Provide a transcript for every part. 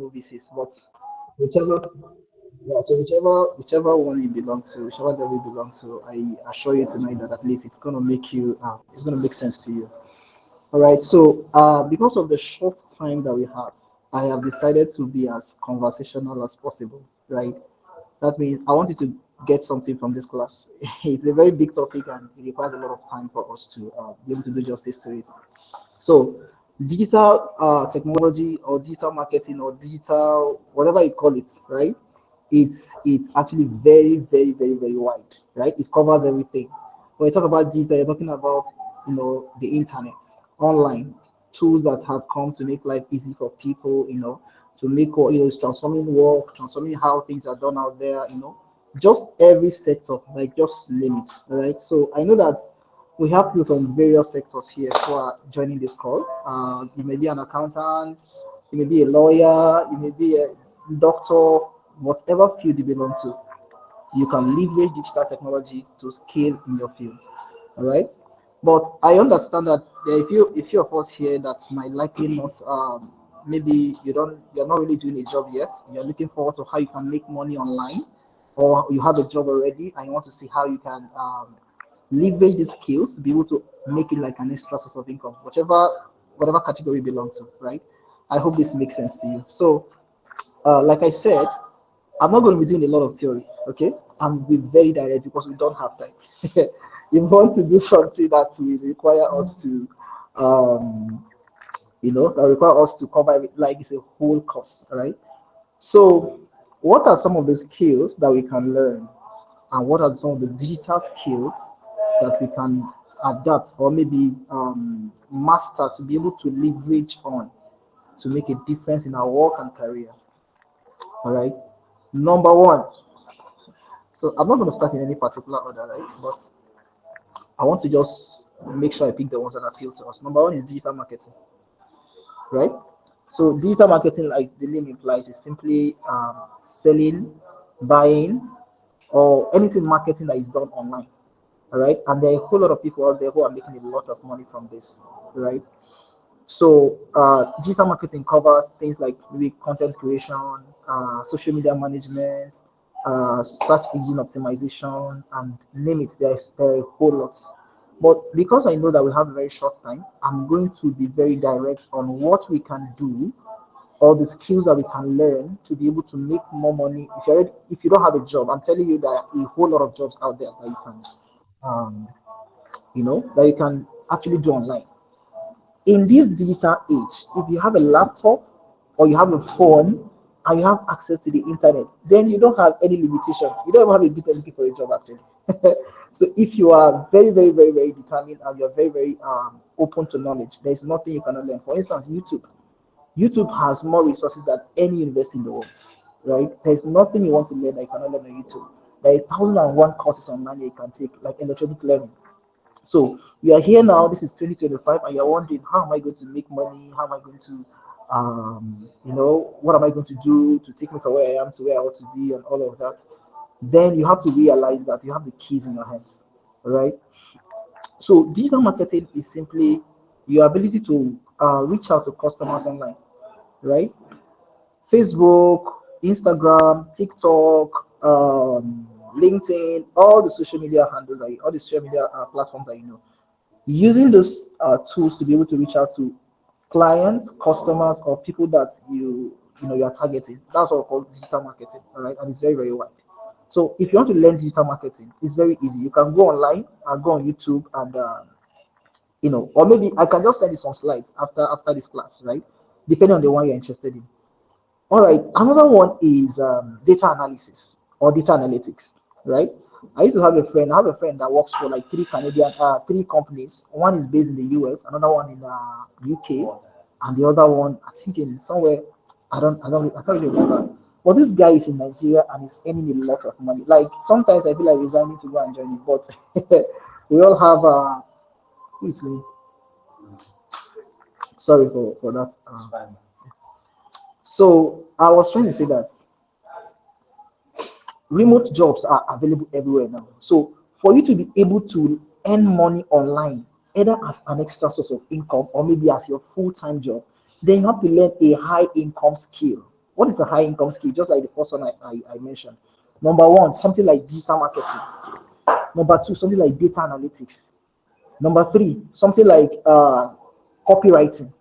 novice is, but whichever, yeah, so whichever one you belong to, whichever level you belong to, I assure you tonight that at least it's gonna make you, it's gonna make sense to you. All right. So, because of the short time that we have, I have decided to be as conversational as possible. Right. That means I want you to get something from this class. It's a very big topic and it requires a lot of time for us to be able to do justice to it. So, digital technology or digital marketing or digital whatever you call it, right? It's actually very, very, very, very wide, right? It covers everything. When you talk about digital, you're talking about the internet, online tools that have come to make life easy for people, to make it's transforming work, transforming how things are done out there, just every sector, like just name it, right? So I know that we have people from various sectors here who are joining this call. You may be an accountant, you may be a lawyer, you may be a doctor, whatever field you belong to. You can leverage digital technology to scale in your field. All right. But I understand that there are a few of us here that might likely not maybe you're not really doing a job yet. You're looking forward to how you can make money online, or you have a job already and you want to see how you can leverage these skills to be able to make it like an extra source of income, whatever category you belong to, right? I hope this makes sense to you. So, like I said, I'm not going to be doing a lot of theory, okay? I'm be very direct because we don't have time. If you want to do something that will require us to, um, that require us to cover it like it's a whole course, right? So, what are some of the skills that we can learn, and what are some of the digital skills that we can adapt or maybe master to be able to leverage on to make a difference in our work and career? All right. Number one, so I'm not going to start in any particular order, right? But I want to just make sure I pick the ones that appeal to us. Number one is digital marketing, right? So digital marketing, like the name implies, is simply selling, buying, or anything marketing that is done online. All right, and there are a whole lot of people out there who are making a lot of money from this, right? So digital marketing covers things like maybe content creation, social media management, search engine optimization, and name it. There are a whole lot. But because I know that we have a very short time, I'm going to be very direct on what we can do, all the skills that we can learn to be able to make more money. If you don't have a job, I'm telling you that a whole lot of jobs out there that um, that you can actually do online in this digital age. If you have a laptop or you have a phone and you have access to the internet, then you don't have any limitation. You don't even have a bit looking for a job actually. So if you are very, very, very, very determined and you're very, very open to knowledge, there's nothing you cannot learn. For instance, YouTube. YouTube has more resources than any university in the world, right? There's nothing you want to learn that you cannot learn on YouTube. There are 1,001 courses online you can take, like electronic learning. So we are here now. This is 2025, and you're wondering, how am I going to make money? How am I going to, what am I going to do to take me from where I am to where I want to be, and all of that? Then you have to realize that you have the keys in your hands, right? So digital marketing is simply your ability to reach out to customers online, right? Facebook, Instagram, TikTok, LinkedIn, all the social media handles, all the social media platforms that you know, using those tools to be able to reach out to clients, customers, or people that you are targeting. That's what we call digital marketing, all right? And it's very, very wide. So if you want to learn digital marketing, it's very easy. You can go online and go on YouTube and or maybe I can just send you some slides after this class, right? Depending on the one you're interested in. All right. Another one is data analysis or data analytics, right? I used to have a friend. I have a friend that works for like three companies. One is based in the US, another one in UK, and the other one I think in somewhere. I can't really remember. But this guy is in Nigeria and he's earning a lot of money. Like sometimes I feel like resigning to go and join it, but we all have who is me? Sorry for that. So I was trying to say that remote jobs are available everywhere now. So for you to be able to earn money online, either as an extra source of income or maybe as your full-time job, then you have to learn a high income skill. What is a high income skill? Just like the first one I mentioned. Number one, something like digital marketing. Number two, something like data analytics. Number three, something like copywriting,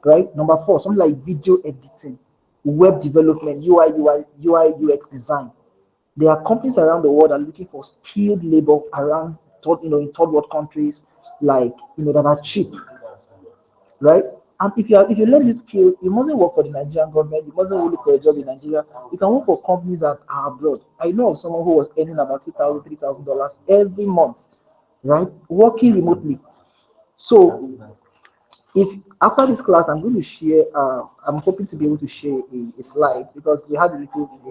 right? Number four, something like video editing, web development, UI, UX design. There are companies around the world that are looking for skilled labor around, in third world countries, like that are cheap, right? And if you learn this skill, you mustn't work for the Nigerian government. You mustn't look for a job in Nigeria. You can work for companies that are abroad. I know of someone who was earning about $3,000 every month, right? Working remotely. So if after this class, I'm going to share. I'm hoping to be able to share a slide because we had a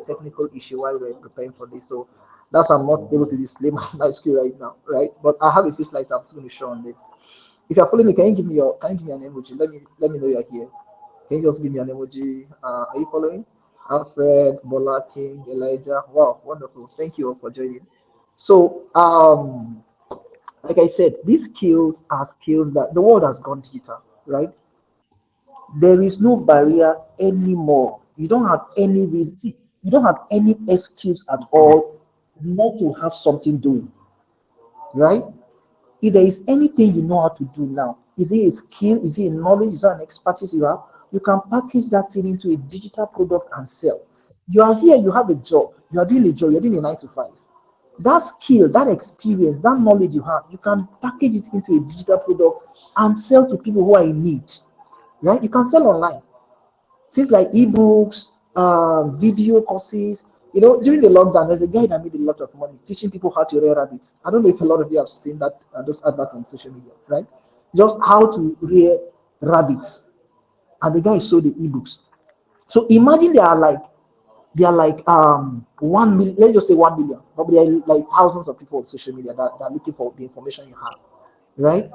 technical issue while we were preparing for this. So that's why I'm not able to display my screen right now, right? But I have a few slides I'm going to show on this. If you're following me, can you give me an emoji? Let me know you're here. Can you just give me an emoji? Are you following? Alfred, Bola, King, Elijah. Wow, wonderful. Thank you all for joining. So like I said, these skills are skills that the world has gone digital, right? There is no barrier anymore. You don't have any reason. See, you don't have any excuse at all not to have something doing, right? If there is anything you know how to do now, is it a skill, is it a knowledge, is it an expertise you have, you can package that thing into a digital product and sell. You are here, you have a job, you are doing a job, you're doing a 9 to 5. That skill, that experience, that knowledge you have, you can package it into a digital product and sell to people who are in need. Right? You can sell online. Things like eBooks, video courses. During the lockdown, there's a guy that made a lot of money teaching people how to rear rabbits. I don't know if a lot of you have seen that those adverts on social media, right? Just how to rear rabbits, and the guy sold the eBooks. So imagine there are like 1 million, let's just say 1 million, but there are like thousands of people on social media that are looking for the information you have, right?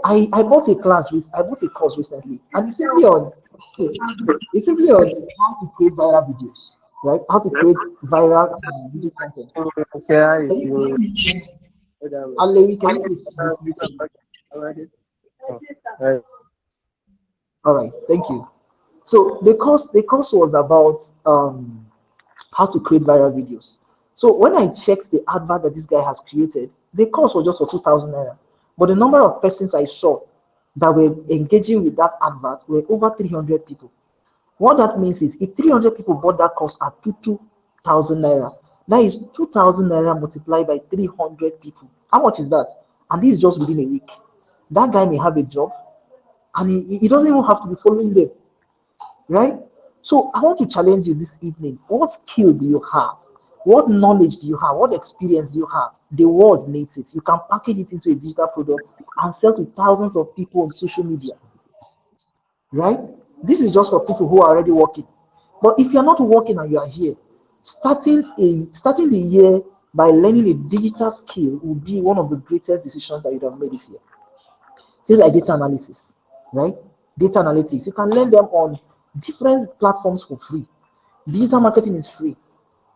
I bought a course recently, and it's simply on how to create viral videos, right? How to create viral video content. Coursera Can is you, low. can you please, Whether we- Ali, can you please mute me? already. Oh, right. All right, thank you. So the course was about how to create viral videos. So when I checked the advert that this guy has created, the course was just for 2,000 naira. But the number of persons I saw that were engaging with that advert were over 300 people. What that means is if 300 people bought that course at 2,000 naira, that is 2,000 naira multiplied by 300 people. How much is that? And this is just within a week. That guy may have a job and he doesn't even have to be following them, right? So I want to challenge you this evening. What skill do you have? What knowledge do you have? What experience do you have? The world needs it. You can package it into a digital product and sell to thousands of people on social media, right? This is just for people who are already working. But if you're not working and you are here, starting the year by learning a digital skill will be one of the greatest decisions that you have made this year. Things like data analysis, right? Data analytics. You can learn them on different platforms for free. Digital marketing is free,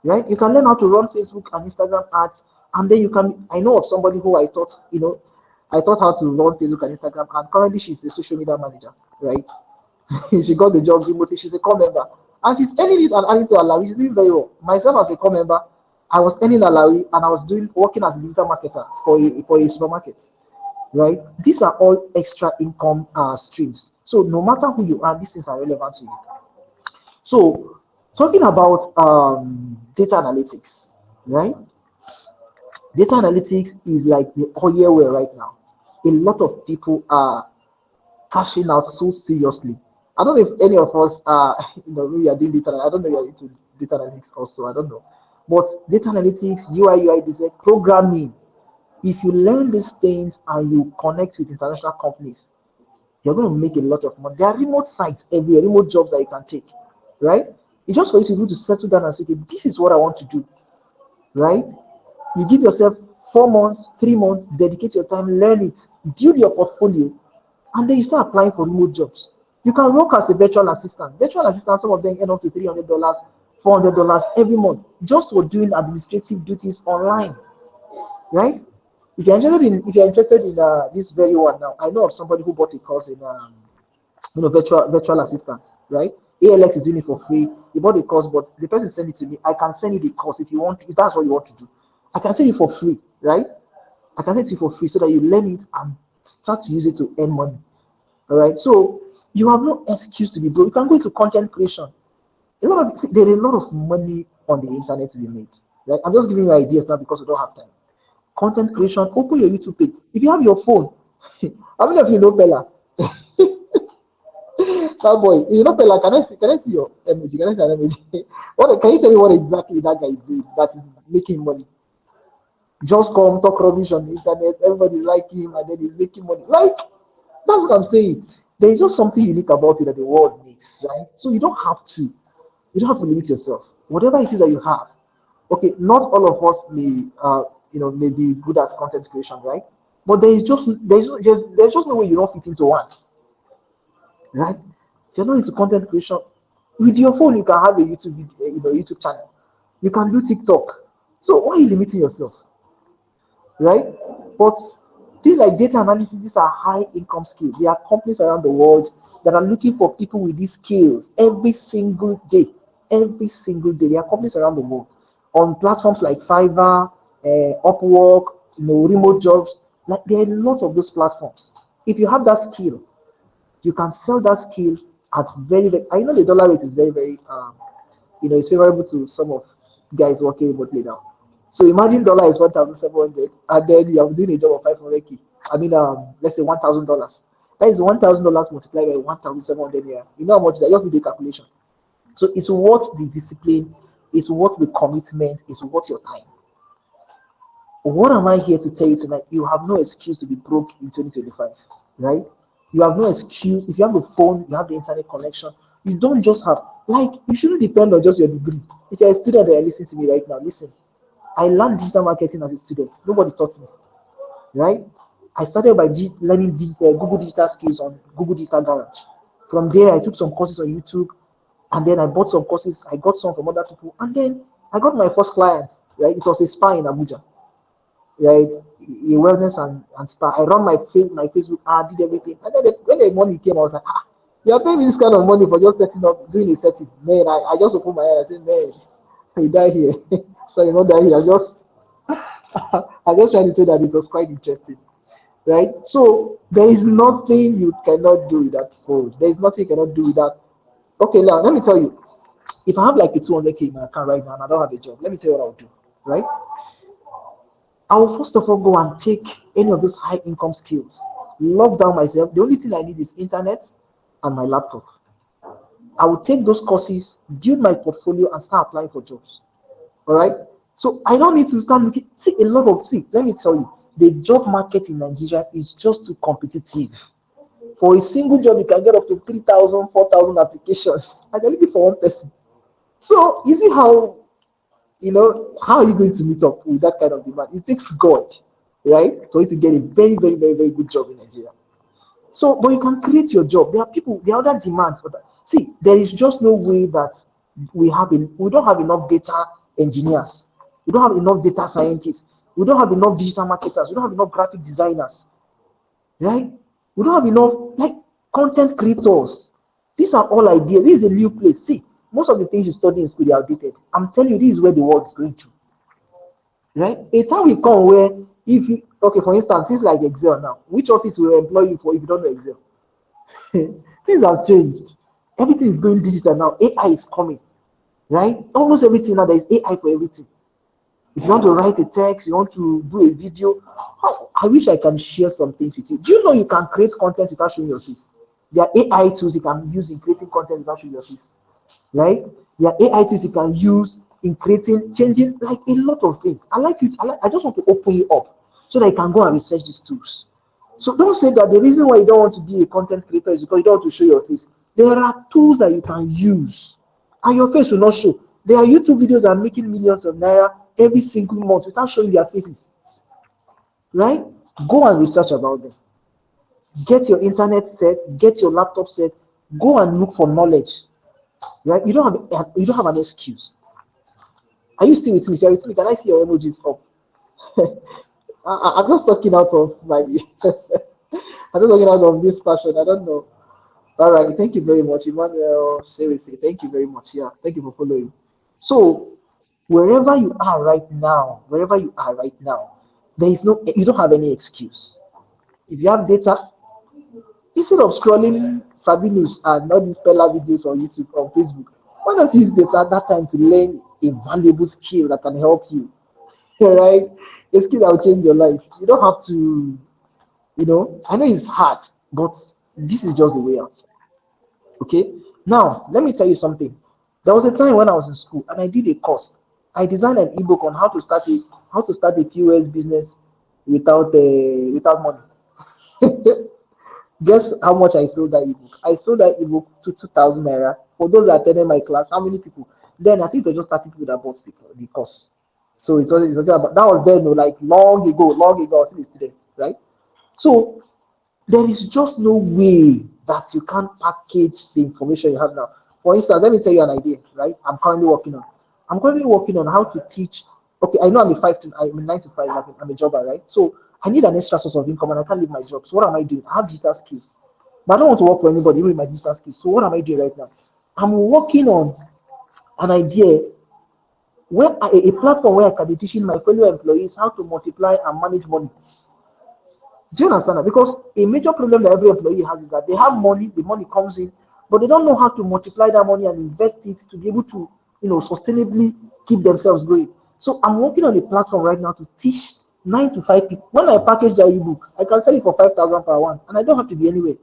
right? You can learn how to run Facebook and Instagram ads, and then you can. I know of somebody who I taught how to run Facebook and Instagram, and currently she's a social media manager, right? She got the job remotely. She's a core member, and she's earning it and adding to her life. She's doing very well. Myself as a core member, I was earning Alawi and I was working as a digital marketer for a supermarket, right? These are all extra income streams. So no matter who you are, these things are relevant to you. So talking about data analytics, right? Data analytics is like the oil well right now. A lot of people are cashing out so seriously. I don't know if any of us we are doing data. I don't know you're into data analytics also. I don't know. But data analytics, UI design, programming, if you learn these things and you connect with international companies, you're going to make a lot of money. There are remote sites everywhere, remote jobs that you can take, right? It's just for you to do to settle down and say, okay, this is what I want to do, right? You give yourself 4 months, 3 months, dedicate your time, learn it, build your portfolio, and then you start applying for remote jobs. You can work as a virtual assistant. Virtual assistants, some of them earn up to $300, $400 every month just for doing administrative duties online, right? If you're interested in this very one now, I know of somebody who bought a course in virtual assistant, right? ALX is doing it for free. They bought the course, but the person sent it to me. I can send you the course if you want, if that's what you want to do. I can send you for free, right? I can send it to you for free so that you learn it and start to use it to earn money. All right. So you have no excuse to be broke. You can go into content creation. There is a lot of money on the internet to be made. Right? I'm just giving you ideas now because we don't have time. Content creation, open your YouTube page. If you have your phone, how many of you know Bella? That boy, you know Bella, can I see your emoji? Can I see an emoji? What can you tell me what exactly that guy is doing that is making money? Just come talk rubbish on the internet, everybody like him, and then he's making money. Like that's what I'm saying. There is just something unique about it that the world needs, right? So you don't have to limit yourself. Whatever it is that you have. Okay, not all of us may be good at content creation, right? But there's just no way you don't fit into one, right? If you're not into content creation, with your phone you can have a YouTube channel. You can do TikTok. So why are you limiting yourself? Right? But things like data analysis, these are high income skills. There are companies around the world that are looking for people with these skills every single day. Every single day. There are companies around the world on platforms like Fiverr, Upwork, remote jobs. Like there are a lot of those platforms. If you have that skill, you can sell that skill at very, very. I know the dollar rate is very, very it's favorable to some of guys working remotely now. So imagine dollar is 1,700, and then you are doing a job of 500k. I mean, let's say $1,000. That is $1,000 multiplied by 1,700 here. You know how much that you have to do a calculation. So it's worth the discipline, it's worth the commitment, it's worth your time. What am I here to tell you tonight? You have no excuse to be broke in 2025, right? You have no excuse. If you have a phone, you have the internet connection. You don't just have, like, you shouldn't depend on just your degree. If you're a student that are listening to me right now, listen. I learned digital marketing as a student. Nobody taught me, right? I started by learning Google Digital Skills on Google Digital Garage. From there, I took some courses on YouTube, and then I bought some courses. I got some from other people, and then I got my first clients. Right? It was a spa in Abuja, right? In wellness and spa. I run my Facebook ad, did everything. And then when the money came, I was like, you are paying me this kind of money for just setting up, doing a setting. Man, I just opened my eyes and said, man, you die here. Sorry, not die here. I just trying to say that it was quite interesting. Right? So there is nothing you cannot do with that phone. There is nothing you cannot do with that. Okay, now let me tell you. If I have like a 200k in my account right now and I don't have a job, let me tell you what I'll do. Right? I will first of all go and take any of those high income skills, lock down myself. The only thing I need is internet and my laptop. I will take those courses, build my portfolio, and start applying for jobs. All right. So I don't need to start looking. Let me tell you, the job market in Nigeria is just too competitive. For a single job, you can get up to 3,000, 4,000 applications. And you're looking for one person. So you see how are you going to meet up with that kind of demand? It takes God, right, for you to get a very, very, very, very good job in Nigeria. So, but you can create your job. There are other demands for that. See, there is just no way that we don't have enough data engineers. We don't have enough data scientists. We don't have enough digital marketers. We don't have enough graphic designers, right? We don't have enough like content creators. These are all ideas. This is a new place. See, most of the things you study in school are outdated. I'm telling you, this is where the world is going to. Right? A time will come where if you okay, for instance, things like Excel now. Which office will employ you for if you don't know Excel? Things have changed. Everything is going digital now. AI is coming, right? Almost everything now there is AI for everything. If you want to write a text, you want to do a video. I wish I can share some things with you. Do you know you can create content without showing your face? There are AI tools you can use in creating content without showing your face, right? There are AI tools you can use in creating, changing, like a lot of things. I just want to open you up so that you can go and research these tools. So don't say that the reason why you don't want to be a content creator is because you don't want to show your face. There are tools that you can use, and your face will not show. There are YouTube videos that are making millions of naira every single month without showing their faces, right? Go and research about them. Get your internet set, get your laptop set, go and look for knowledge, right? You don't have an excuse. Are you still with me? If you're with me, can I see your emojis up? I'm just talking out of my I'm just talking out of this passion. I don't know. All right, thank you very much, Emmanuel. Thank you very much. Yeah, thank you for following. So, wherever you are right now, you don't have any excuse. If you have data, instead of scrolling Sabinus and all these Pella videos on YouTube or Facebook, why not use data at that time to learn a valuable skill that can help you, right? A skill that will change your life. You don't have to, I know it's hard, but this is just the way out. Okay. Now, let me tell you something. There was a time when I was in school and I did a course. I designed an ebook on how to start a POS business without money. Guess how much I sold that ebook? I sold that ebook to 2,000 naira. For those that attended my class, how many people? Then I think it was just 30 people that bought the course. So it was about, that was then, no, like long ago, I was still a student, right? So there is just no way that you can't package the information you have now. For instance, let me tell you an idea, right? I'm currently working on how to teach. Okay, I know I'm a 9 to 5, like I'm a jobber, right? So I need an extra source of income and I can't leave my job. So what am I doing? I have digital skills. But I don't want to work for anybody, even with my digital skills. So what am I doing right now? I'm working on an idea a platform where I can be teaching my fellow employees how to multiply and manage money. Do you understand that? Because a major problem that every employee has is that they have money, the money comes in, but they don't know how to multiply that money and invest it to be able to, sustainably keep themselves going. So I'm working on a platform right now to teach 9 to 5 people. When I package the ebook, I can sell it for 5,000 per one, and I don't have to be anywhere.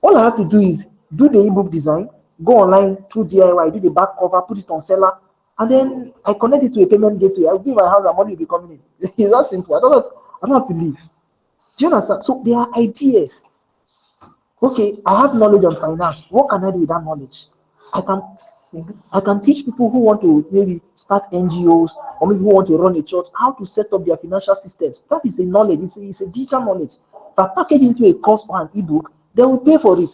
All I have to do is do the ebook design, go online through DIY, do the back cover, put it on seller, and then I connect it to a payment gateway. I'll give my house and money will be coming in. It's that simple. I don't have to leave. Do you understand? So there are ideas. Okay, I have knowledge on finance. What can I do with that knowledge? I can I can teach people who want to maybe start NGOs or maybe who want to run a church how to set up their financial systems. That is a knowledge. It's a digital knowledge. If I package into a course or an ebook, they will pay for it.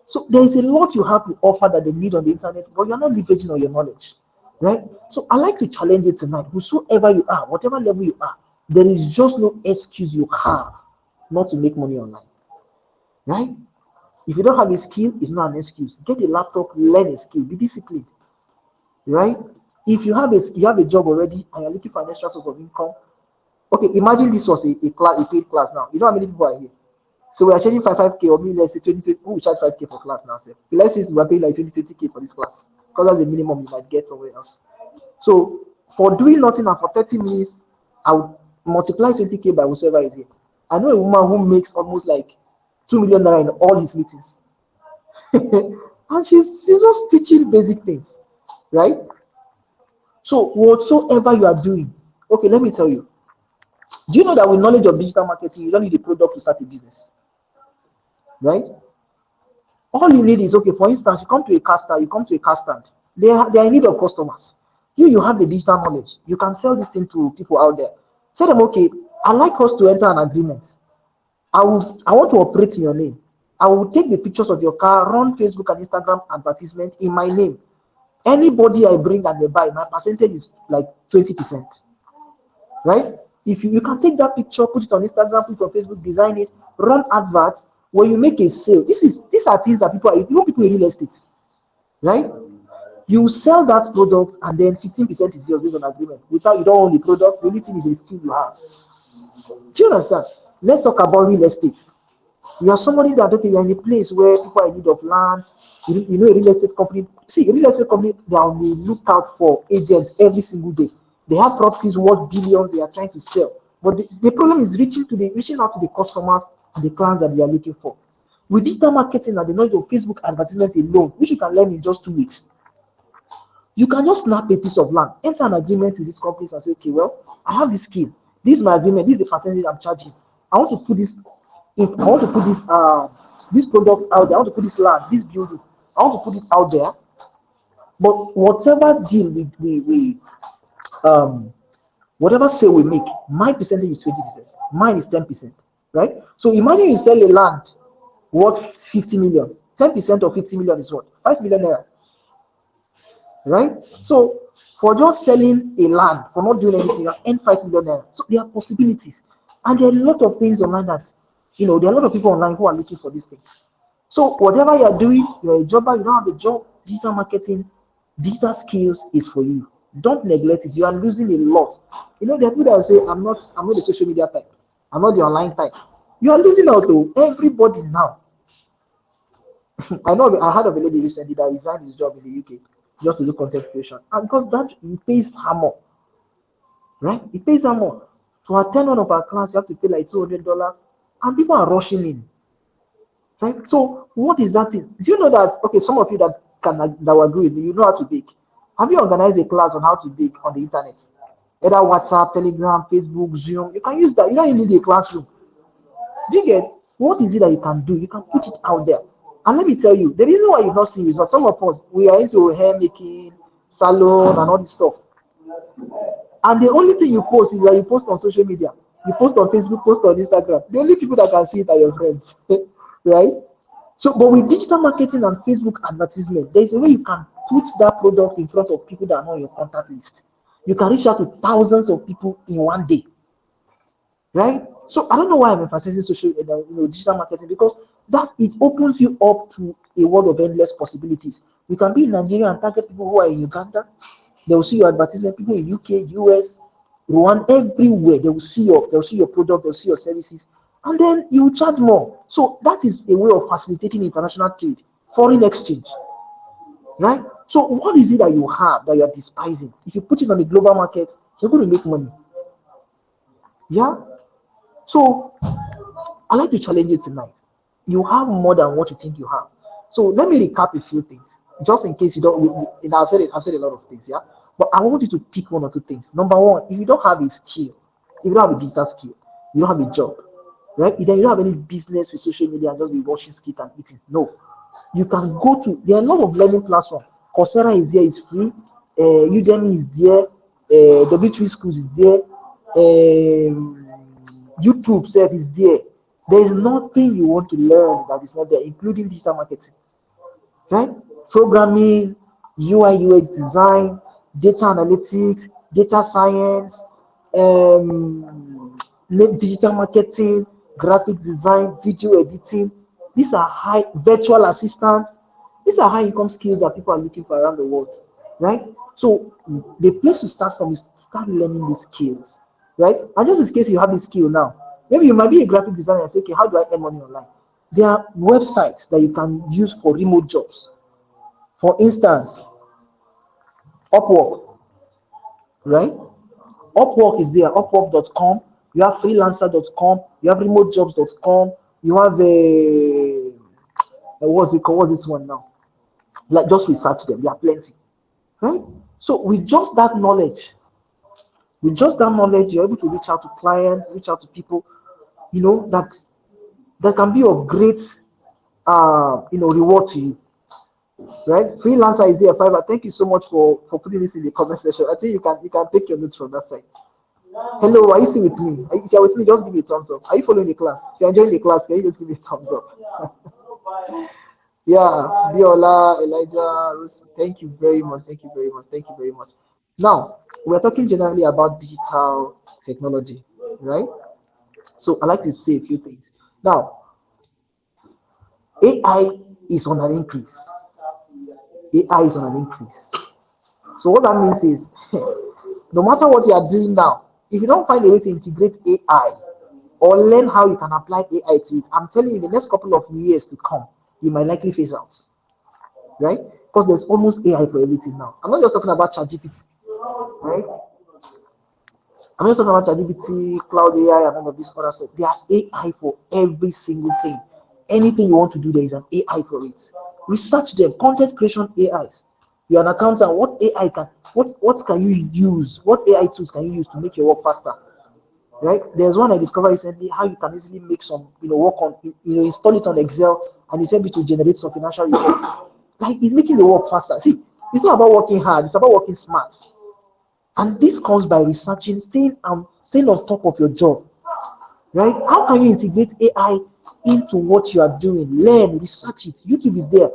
So there is a lot you have to offer that they need on the internet, but you're not leveraging on your knowledge, right? So I like to challenge you tonight. Whosoever you are, whatever level you are, there is just no excuse you have not to make money online, right? If you don't have a skill, it's not an excuse. Get a laptop, learn a skill, be disciplined, right? If you have a job already and you're looking for an extra source of income, okay, imagine this was a paid class now. You know how many people are here? So we are charging 5K or maybe let's say 20, who will charge 5K for class now, sir? Let's say we are paying like 20K for this class because that's the minimum you might get somewhere else. So for doing nothing and for 30 minutes, I would multiply 20K by whoever is here. I know a woman who makes almost like 2 million naira in all his meetings. And she's just teaching basic things, right? So whatsoever you are doing, okay, let me tell you. Do you know that with knowledge of digital marketing, you don't need a product to start a business, right? All you need is, okay, for instance, you come to a car stand, they are in need of customers. You have the digital knowledge, you can sell this thing to people out there. Tell them, okay, I like us to enter an agreement. I want to operate in your name. I will take the pictures of your car, run Facebook and Instagram advertisement in my name. Anybody I bring and they buy, my percentage is like 20%, right? If you can take that picture, put it on Instagram, put it on Facebook, design it, run adverts. When you make a sale, these are things that people in real estate, right? You sell that product and then 15% is yours based on agreement. Without, you don't own the product, the only thing is the skill you have. Do you understand? Let's talk about real estate. You are somebody that, okay, you're in a place where people are in need of land. You know a real estate company. See, a real estate company, they are on the lookout for agents every single day. They have properties worth billions they are trying to sell. But the problem is reaching out to the customers and the clients that they are looking for. With digital marketing and the knowledge of Facebook advertisement alone, which you can learn in just 2 weeks, you can just snap a piece of land, enter an agreement with these companies and say, okay, well, I have this skill. This is my agreement. This is the percentage I'm charging. I want to put this, if I want to put this product out there, I want to put this land, this building, I want to put it out there. But whatever deal um whatever sale we make, my percentage is 20%, mine is 10%, right? So imagine you sell a land worth 50 million. 10% of 50 million is what? 5 million naira, right? So for just selling a land, for not doing anything, you earn 5 million naira. So there are possibilities, and there are a lot of things online that, there are a lot of people online who are looking for this thing. So whatever you're doing, you're a jobber, you don't have a job, digital marketing, digital skills is for you. Don't neglect it. You are losing a lot. There are people that say, I'm not the social media type. I'm not the online type. You are losing out to everybody now. I heard of a lady recently that resigned his job in the UK just to do content creation. And because that it pays her more, right? It pays her more. To attend one of our class, you have to pay like $200, and people are rushing in. Right? So what is that thing? Do you know that okay, some of you that will agree with me, you know how to bake. Have you organized a class on how to bake on the internet? Either WhatsApp, Telegram, Facebook, Zoom. You can use that. You don't even need a classroom. Do you get what is it that you can do? You can put it out there. And let me tell you, the reason why you've not seen results, some of us we are into hair making, salon, and all this stuff. And the only thing you post is that you post on social media. You post on Facebook, post on Instagram. The only people that can see it are your friends, right? So, but with digital marketing and Facebook advertisement, there's a way you can put that product in front of people that are not on your contact list. You can reach out to thousands of people in one day, right? So I don't know why I'm emphasizing digital marketing because that it opens you up to a world of endless possibilities. You can be in Nigeria and target people who are in Uganda. They will see your advertisement. People in UK, US, Rwanda, everywhere. They will see your product. They'll see your services, and then you will charge more. So that is a way of facilitating international trade, foreign exchange, right? So what is it that you have that you are despising? If you put it on the global market, you're going to make money. Yeah. So I'd like to challenge you tonight. You have more than what you think you have. So let me recap a few things, just in case you don't. I've said a lot of things, yeah. But I want you to pick one or two things. Number one, if you don't have a skill, if you don't have a digital skill, you don't have a job, right? Then you don't have any business with social media and just be watching skits and eating. No, you can go to. There are a lot of learning platforms. Coursera is there, it's free. Udemy is there. W3 Schools is there. YouTube self is there. There is nothing you want to learn that is not there, including digital marketing, right? Programming, UI UX design, data analytics, data science, digital marketing, graphic design, video editing. These are high virtual assistants. These are high income skills that people are looking for around the world, right? So the place to start from is start learning these skills, right? And just in case you have this skill now, maybe you might be a graphic designer and say, okay, how do I earn money online? There are websites that you can use for remote jobs. For instance, Upwork, right? Upwork is there, upwork.com. You have freelancer.com. You have remotejobs.com. You have what's it called? What's this one now? Like just research them. There are plenty, right? So with just that knowledge, you're able to reach out to clients, reach out to people, that can be of great, reward to you, right? Freelancer is there, Fiverr. Thank you so much for putting this in the comment section. I think you can take your notes from that side. Hello, are you still with me? If you're with me, just give me a thumbs up. Are you following the class? If you're enjoying the class, can you just give me a thumbs up? Yeah, Biola, Elijah, Rose, thank you very much. Thank you very much. Thank you very much. Now, we're talking generally about digital technology, right? So I like to say a few things. Now, AI is on an increase. AI is on an increase. So what that means is, no matter what you are doing now, if you don't find a way to integrate AI or learn how you can apply AI to it, I'm telling you, the next couple of years to come, you might likely phase out, right? Because there's almost AI for everything now. I'm not just talking about ChatGPT, right? I'm not talking about ChatGPT, Cloud AI, and all of this other stuff. There are AI for every single thing. Anything you want to do, there is an AI for it. Research them. Content creation AIs. You're an accountant. What can you use? What AI tools can you use to make your work faster? Right? There's one I discovered recently how you can easily make some, work on, install it on Excel and it's able to generate some financial reports. Like it's making the work faster. See, it's not about working hard, it's about working smart. And this comes by researching, staying on top of your job, right? How can you integrate AI into what you are doing? Learn, research it. YouTube is there.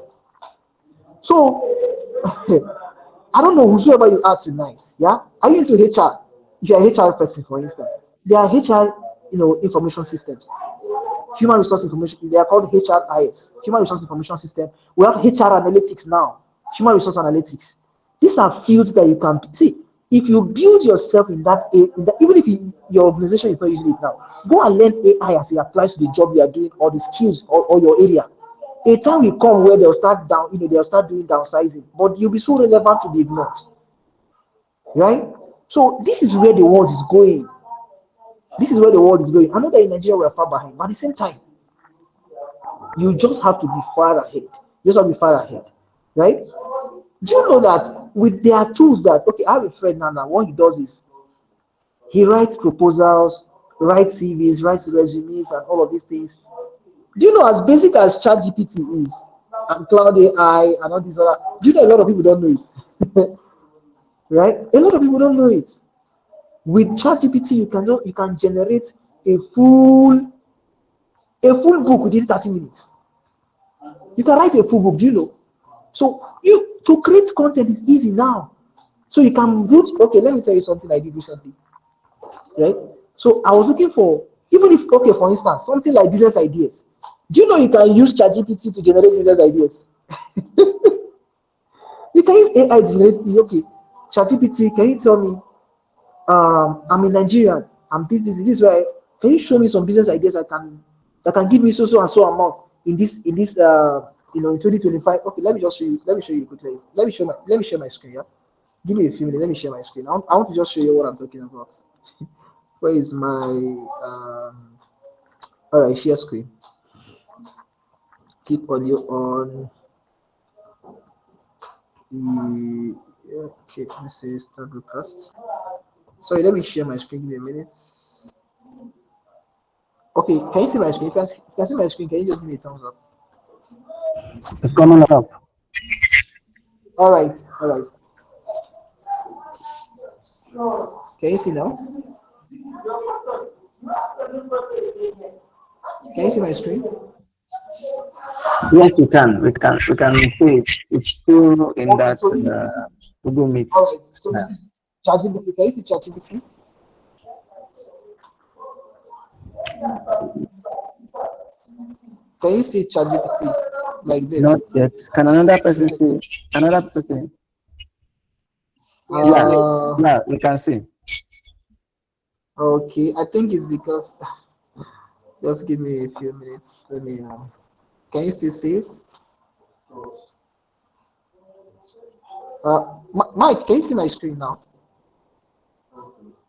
So, I don't know whoever you are tonight. Yeah, are you into HR? If you're a HR person, for instance, there are HR, information systems. human resource information. They are called HRIS, human resource information system. We have HR analytics now, human resource analytics. These are fields that you can see. If you build yourself even if your organization is not using it now, go and learn AI as it applies to the job you are doing or the skills or your area. A time will come where they'll start doing downsizing, but you'll be so relevant to be ignored, right? So this is where the world is going. This is where the world is going. I know that in Nigeria we're far behind, but at the same time, you just have to be far ahead. You just have to be far ahead, right? Do you know that with their tools that okay, I have a friend now. What he does is he writes proposals, writes CVs, writes resumes, and all of these things. Do you know as basic as ChatGPT is and Cloud AI and all these other? Do you know a lot of people don't know it, right? A lot of people don't know it. With ChatGPT, you can generate a full book within 30 minutes. You can write a full book. Do you know? So you to create content is easy now. So you can build. Okay, let me tell you something I did recently, right? So I was looking for even if okay, for instance, something like business ideas. Do you know you can use ChatGPT to generate business ideas? You can use AI to generate. Okay, ChatGPT, can you tell me? I'm in Nigeria. I'm this is why. Can you show me some business ideas that can give me so and so amount in this in 2025? Okay, let me just show you. Let me show you quickly. Let me share my screen. Yeah, give me a few minutes. Let me share my screen. I want to just show you what I'm talking about. Where is my all right, share screen. Keep audio on. The okay, this is start broadcast. Sorry, let me share my screen. Give me a minute. Okay, can you see my screen? You can see my screen. Can you just give me a thumbs up? It's coming up. All right, all right. Can you see now? Can you see my screen? Yes, you can. We can see it. It's still in Okay, that so this is Google all right. Meets. So this is ChatGPT. Can you see ChatGPT? Can you see ChatGPT like Not this? yet. Can another person see? Another person? Yeah, Uh, yeah, we can see. okay. I think it's because just give me a few minutes. Let me. Can you still see it? Mike, can you see my screen now?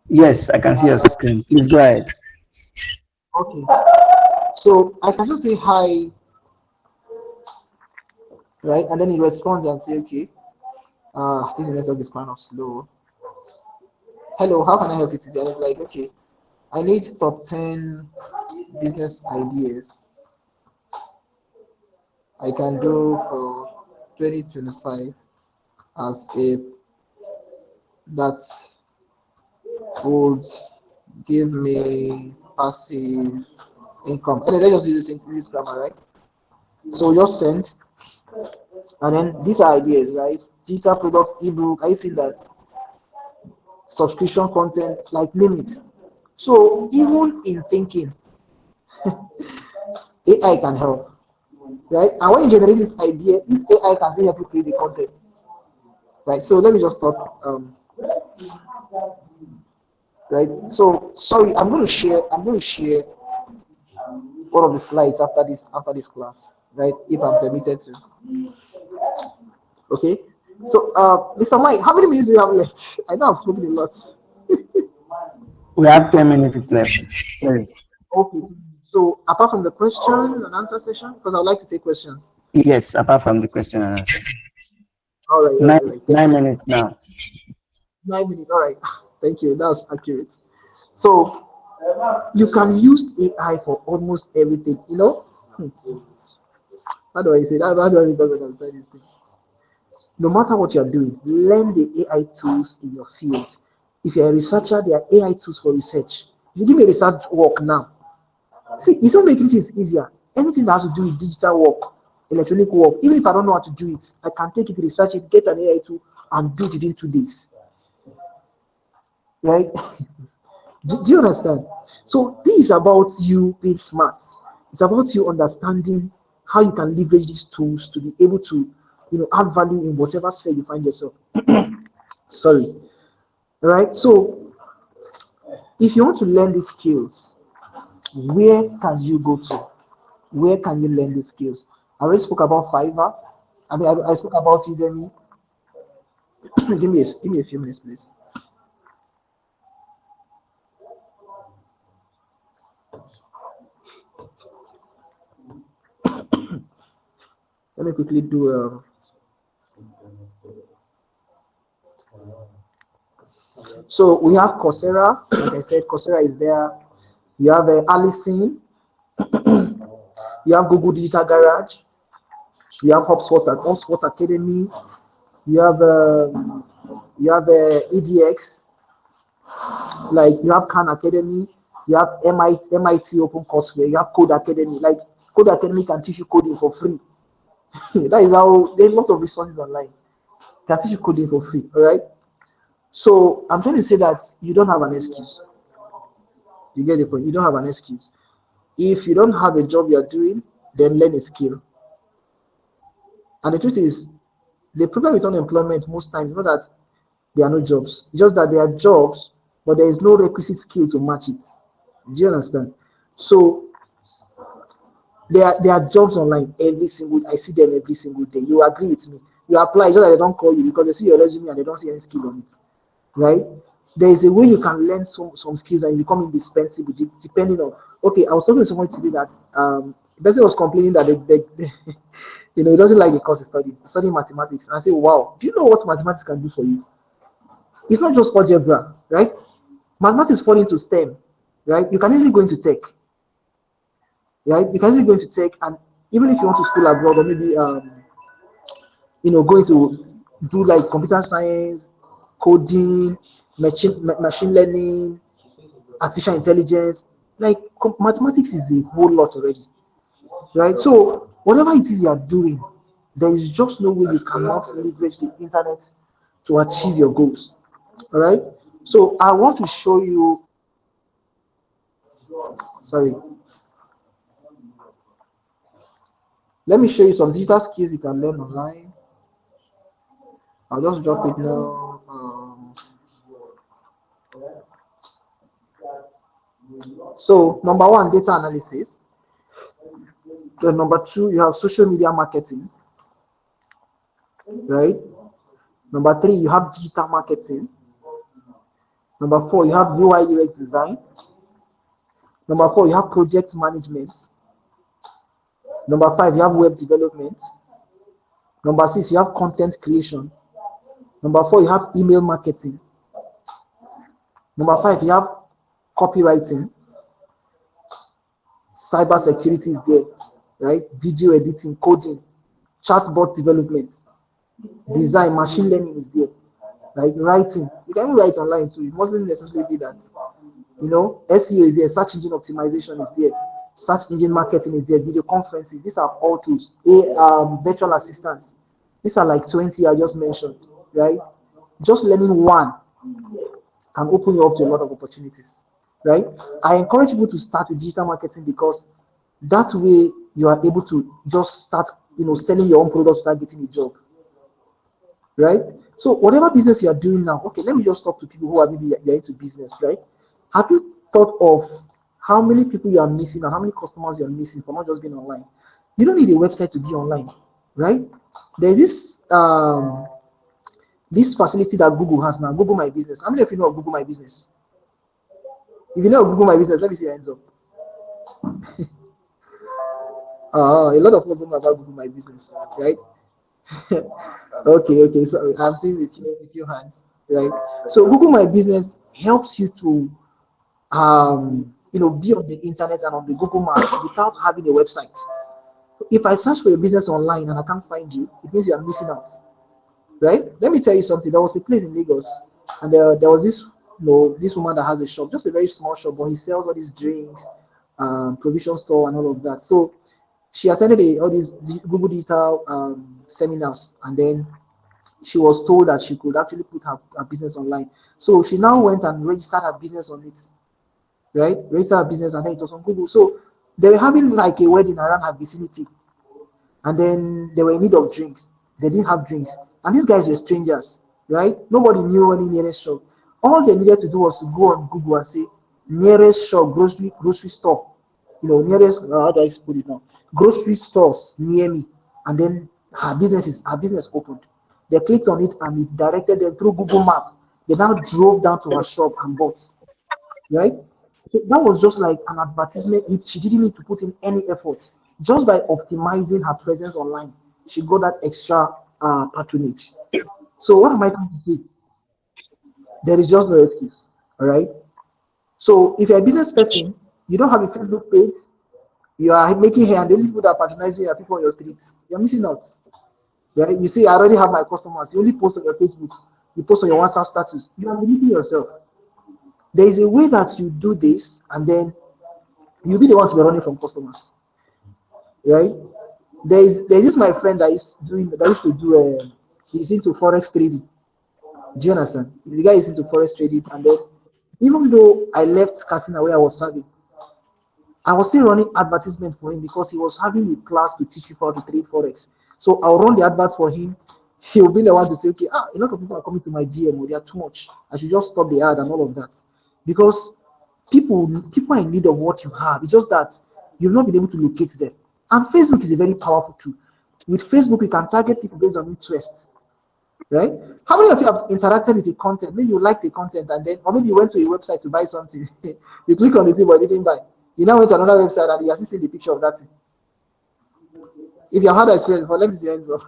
Yes, I can see your screen. Please go ahead. Okay. So I can just say hi, right? And then he responds and say, okay. I think the network is kind of slow. Hello, how can I help you today? And it's like, okay, I need top 10 business ideas I can do for 2025 as a that would give me passive income. And then let's just use this grammar, right? So just send, and then these are ideas, right? Digital products, ebook. I see that subscription content, like limit. So even in thinking, AI can help, right? And when you generate this idea, this AI can help you create the content, right? So let me just talk, right? So sorry, I'm going to share one of the slides after this class, right? If I'm permitted to. Okay. So, Mr. Mike, how many minutes do we have left? I know I've spoken a lot. We have 10 minutes left. Please. Okay. So, apart from the question and answer session, because I'd like to take questions. Yes, apart from the question and answer. All right, all right, Nine all right. Thank nine you. minutes now. 9 minutes. All right. Thank you. That's accurate. So, you can use AI for almost everything. You know, how do I say that? How do I even understand this thing? No matter what you're doing, learn the AI tools in your field. If you're a researcher, there are AI tools for research. If you give me research work now, see, it's not making things easier. Anything that has to do with digital work, electronic work, even if I don't know how to do it, I can take it, research it, get an AI tool, and do it within 2 days. Right? Do you understand? So this is about you being smart. It's about you understanding how you can leverage these tools to be able to, add value in whatever sphere you find yourself. Sorry. All right. So if you want to learn these skills, where can you go to? Where can you learn these skills? I already spoke about Fiverr. I spoke about Udemy. Give me a few minutes, please. Let me quickly do. So we have Coursera. Like I said, Coursera is there. You have Allison. You have Google Digital Garage. You have HubSpot Academy. You have EDX. Like you have Khan Academy. You have MIT Open Courseware. You have Code Academy. Like Code Academy can teach you coding for free. That is how there are a lot of resources online. Can teach you coding for free. All right. So I'm trying to say that you don't have an excuse. You get the point. You don't have an excuse. If you don't have a job you're doing, then learn a skill. And the truth is, the problem with unemployment most times is not that there are no jobs. It's just that there are jobs, but there is no requisite skill to match it. Do you understand? So there are jobs online every single. I see them every single day. You agree with me? You apply, just that they don't call you because they see your resume and they don't see any skill on it, right? There is a way you can learn some skills and you become indispensable depending on. Okay, I was talking to someone today that the person was complaining that he doesn't like the course he studying mathematics. And I say, wow, do you know what mathematics can do for you? It's not just algebra, right? Mathematics fall into STEM, right? You can easily go into tech, right? You can easily go into tech, and even if you want to school abroad or maybe going to do like computer science, coding, machine learning, artificial intelligence, like mathematics is a whole lot already, right? So whatever it is you are doing, there is just no way you cannot leverage the internet to achieve your goals. All right. So I want to show you. Sorry. Let me show you some digital skills you can learn online. I'll just drop it now. So number one, data analysis. Then number two, you have social media marketing, right? Number three, you have digital marketing. Number four, you have UI UX design. Number four, you have project management. Number five, you have web development. Number six, you have content creation. Number four, you have email marketing. Number five, you have copywriting. Cyber security is there, right? Video editing, coding, chatbot development, design, machine learning is there, like writing. You can even write online too. It mustn't necessarily be that. SEO is there, search engine optimization is there, search engine marketing is there, video conferencing. These are all tools. Virtual assistants. These are like 20 I just mentioned, right? Just learning one can open you up to a lot of opportunities, right? I encourage people to start with digital marketing because that way you are able to just start, selling your own products, start getting a job, right? So whatever business you are doing now, okay, let me just talk to people who are maybe you're into business, right? Have you thought of how many people you are missing and how many customers you are missing for not just being online? You don't need a website to be online, right? There's this facility that Google has now, Google My Business. How many of you know of Google My Business? If you know of Google My Business, let me see your hands up. A lot of us don't know about Google My Business, right? Okay. So I'm seeing a few hands, right? So Google My Business helps you to, be on the internet and on the Google Map without having a website. If I search for a business online and I can't find you, it means you are missing out, right? Let me tell you something. There was a place in Lagos, and there was this woman that has a shop, just a very small shop, but he sells all these drinks, provision store, and all of that. So she attended all these Google Digital seminars, and then she was told that she could actually put her business online. So she now went and registered her business on it, right? Registered her business, and then it was on Google. So They were having like a wedding around her vicinity, and then they were in need of drinks. They didn't have drinks, and these guys were strangers, right? Nobody knew any nearest shop. All they needed to do was to go on Google and say nearest shop, grocery store, nearest. How do I put it now? Grocery stores near me, and then her business opened. They clicked on it and it directed them through Google Map. They now drove down to her shop and bought, right? So that was just like an advertisement. She didn't need to put in any effort. Just by optimizing her presence online, she got that extra patronage. So what am I trying to say? There is just no excuse. All right. So if you're a business person, you don't have a Facebook page, you are making hair, and the only people that are patronizing you are people on your streets. You're missing out. Right? You see, I already have my customers. You only post on your Facebook, you post on your WhatsApp status. You are limiting yourself. There is a way that you do this, and then you'll be the one to be running from customers, right? There's this my friend that used to do he's into forex trading. Do you understand? The guy is into forex trading, and then even though I left Casino where I was serving, I was still running advertisement for him because he was having a class to teach people how to trade forex. So I'll run the advert for him. He'll be the one to say, okay, a lot of people are coming to my GM, they are too much. I should just stop the ad and all of that. Because people are in need of what you have. It's just that you've not been able to locate them. And Facebook is a very powerful tool. With Facebook, you can target people based on interest, right? How many of you have interacted with the content? Maybe you like the content and then, or maybe you went to a website to buy something. You click on the thing, but you didn't buy. You now went to another website and you are still seeing the picture of that thing. If you have had that experience, let me see the end of.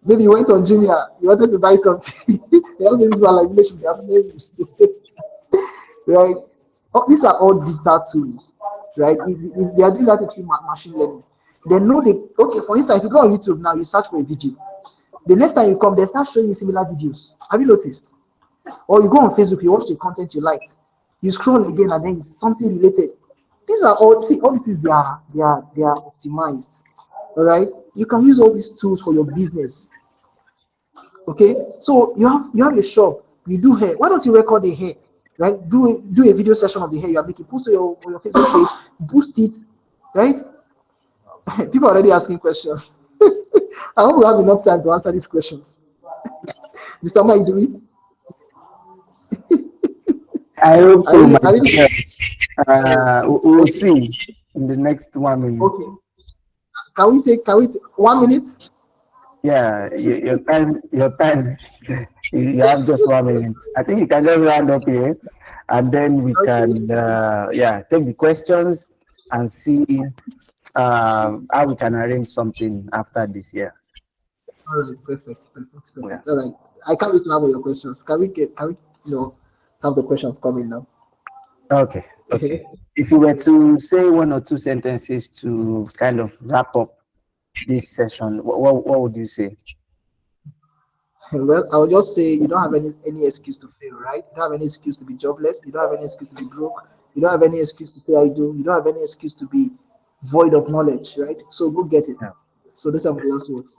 Maybe you went on Junior, you wanted to buy something. They also use one like village with their family. Right? Oh, these are all digital tools, right? If they are doing that through machine learning, they know they okay. For instance, if you go on YouTube now, you search for a video. The next time you come, they start showing you similar videos. Have you noticed? Or you go on Facebook, you watch the content you liked, you scroll again, and then it's something related. These are all see all these they are optimized. All right, you can use all these tools for your business. Okay, so you have a shop, you do hair. Why don't you record the hair? Right, do a video session of the hair you are making, post on your Facebook page, boost it, right? People are already asking questions. I hope we have enough time to answer these questions. Mr. Mike, do we? I hope Are so, you my are you dear. We'll okay? see in the next 1 minute. Okay. Can we take 1 minute? Yeah, your time, you have just 1 minute. I think you can just round up here, and then we Okay. can, take the questions and see how we can arrange something after this year. All right. Yeah. Perfect. All right. I can't wait to have all your questions. Can we have the questions coming now? Okay. Okay. If you were to say one or two sentences to kind of wrap up this session, what would you say? Well, I'll just say you don't have any excuse to fail, right? You don't have any excuse to be jobless. You don't have any excuse to be broke. You don't have any excuse to say I do. You don't have any excuse to be void of knowledge, right? So go get it. Yeah. So these are my last words.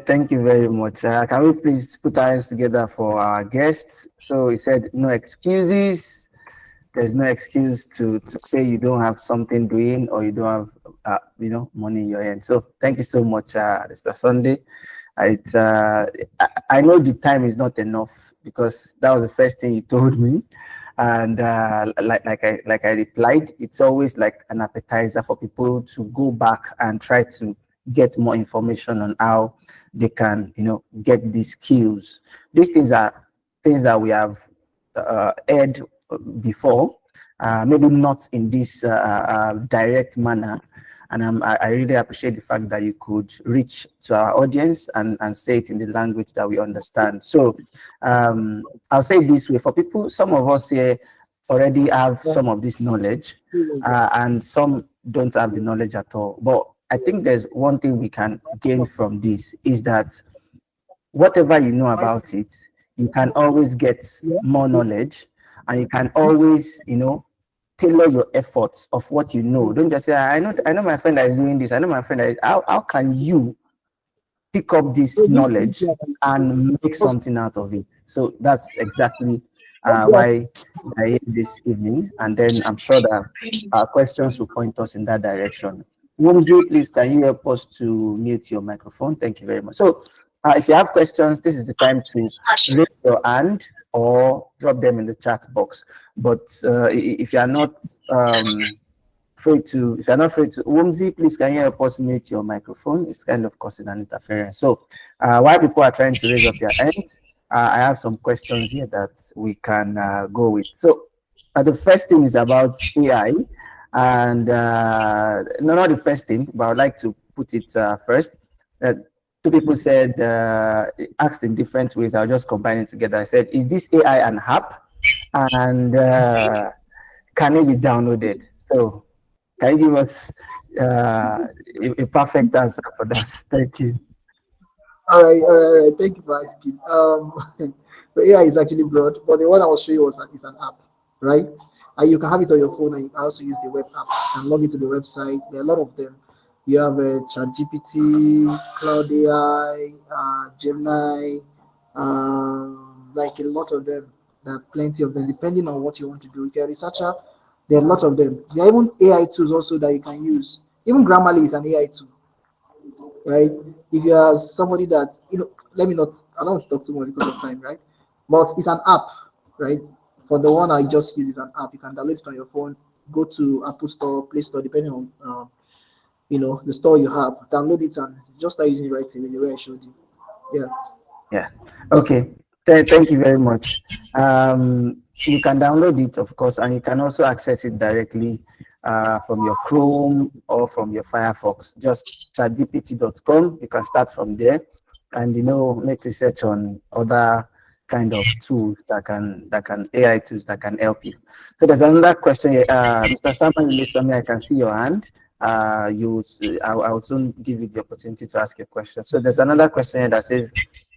Thank you very much. Can we please put our hands together for our guests? So he said, no excuses. There's no excuse to say you don't have something doing or you don't have, money in your hand. So thank you so much, Mr. Sunday. I know the time is not enough because that was the first thing you told me. And like I replied, it's always like an appetizer for people to go back and try to get more information on how they can, get these skills. These things are things that we have heard before, maybe not in this direct manner. And I really appreciate the fact that you could reach to our audience and say it in the language that we understand. So I'll say it this way, for people, some of us here already have Yeah. some of this knowledge, and some don't have the knowledge at all. But I think there's one thing we can gain from this is that whatever you know about it, you can always get Yeah. more knowledge, and you can always, tailor your efforts of what you know. Don't just say, I know my friend that is doing this. I know my friend that is, how can you pick up So this this knowledge and make something out of it? So that's exactly why they're here this evening, and then I'm sure that our questions will point us in that direction. Wumzi, please, can you help us to mute your microphone? Thank you very much. So, if you have questions, this is the time to raise your hand or drop them in the chat box. But if you are not if you're not free to, Wumzi, please, can you help us mute your microphone? It's kind of causing an interference. So, while people are trying to raise up their hands, I have some questions here that we can go with. So, the first thing is about AI, and no, not the first thing, but I'd like to put it first. Two people said, asked in different ways. I'll just combine it together. I said, is this AI an app? And can it be downloaded? So, can you give us a perfect answer for that? Thank you. All right, all right, all right. Thank you for asking. The AI is actually broad, but the one I was showing you is an app, right? And you can have it on your phone, and you can also use the web app and log into the website. There are a lot of them. You have ChatGPT, Cloud AI, Gemini, like a lot of them. There are plenty of them, depending on what you want to do. If you're a researcher, there are a lot of them. There are even AI tools also that you can use. Even Grammarly is an AI tool, right? If you are somebody that, let me not, I don't want to talk too much because of time, right? But it's an app, right? For the one I just use is an app. You can download it on your phone, go to Apple Store, Play Store, depending on, the store you have. Download it and just start using it right away the way I showed you. Yeah. Yeah. Okay. Thank you very much. You can download it, of course, and you can also access it directly from your Chrome or from your Firefox. Just chatgpt.com. You can start from there, and make research on other kind of tools that can AI tools that can help you. So there's another question here. Mr. Samuel, I can see your hand. I will soon give you the opportunity to ask a question. So there's another question here that says,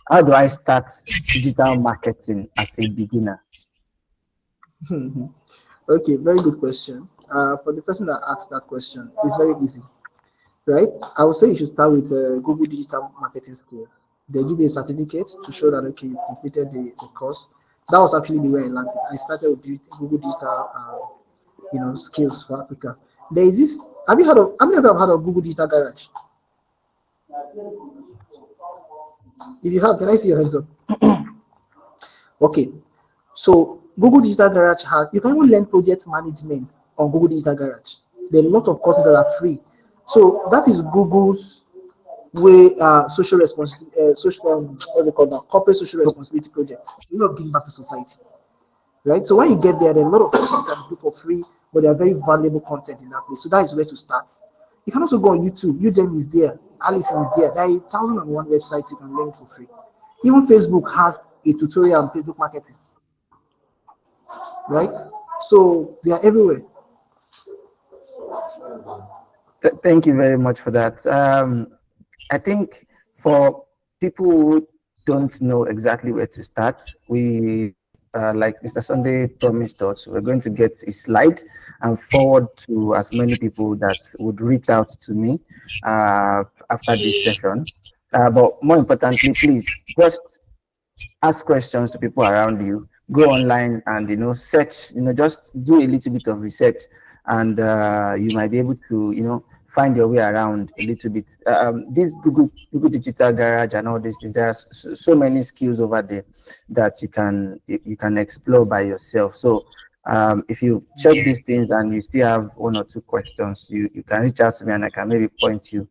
how do I start digital marketing as a beginner? Okay, very good question. For the person that asked that question, it's very easy, right? I would say you should start with Google Digital Marketing School. They give you a certificate to show that okay, you completed the course. That was actually the way I learned it. I started with Google Digital, skills for Africa. There is this. Have you heard of? How many of you have heard of Google Digital Garage? If you have, can I see your hands up? Okay. So Google Digital Garage has. You can even learn project management on Google Digital Garage. There are a lot of courses that are free. So that is Google's way social responsibility, what they call that, corporate social responsibility project. You know, giving back to society, right? So when you get there, there are a lot of things you can do for free, but they are very valuable content in that place. So that is where to start. You can also go on YouTube. Udemy is there. Allison is there. There are 1,001 websites you can learn for free. Even Facebook has a tutorial on Facebook marketing, right? So they are everywhere. Thank you very much for that. I think for people who don't know exactly where to start, we, like Mr. Sunday promised us, we're going to get a slide and forward to as many people that would reach out to me after this session. But more importantly, please just ask questions to people around you. Go online and search. Just do a little bit of research, and you might be able to find your way around a little bit. This Google Digital Garage and all these things, there are so many skills over there that you can explore by yourself. So if you check these things and you still have one or two questions, you can reach out to me and I can maybe point you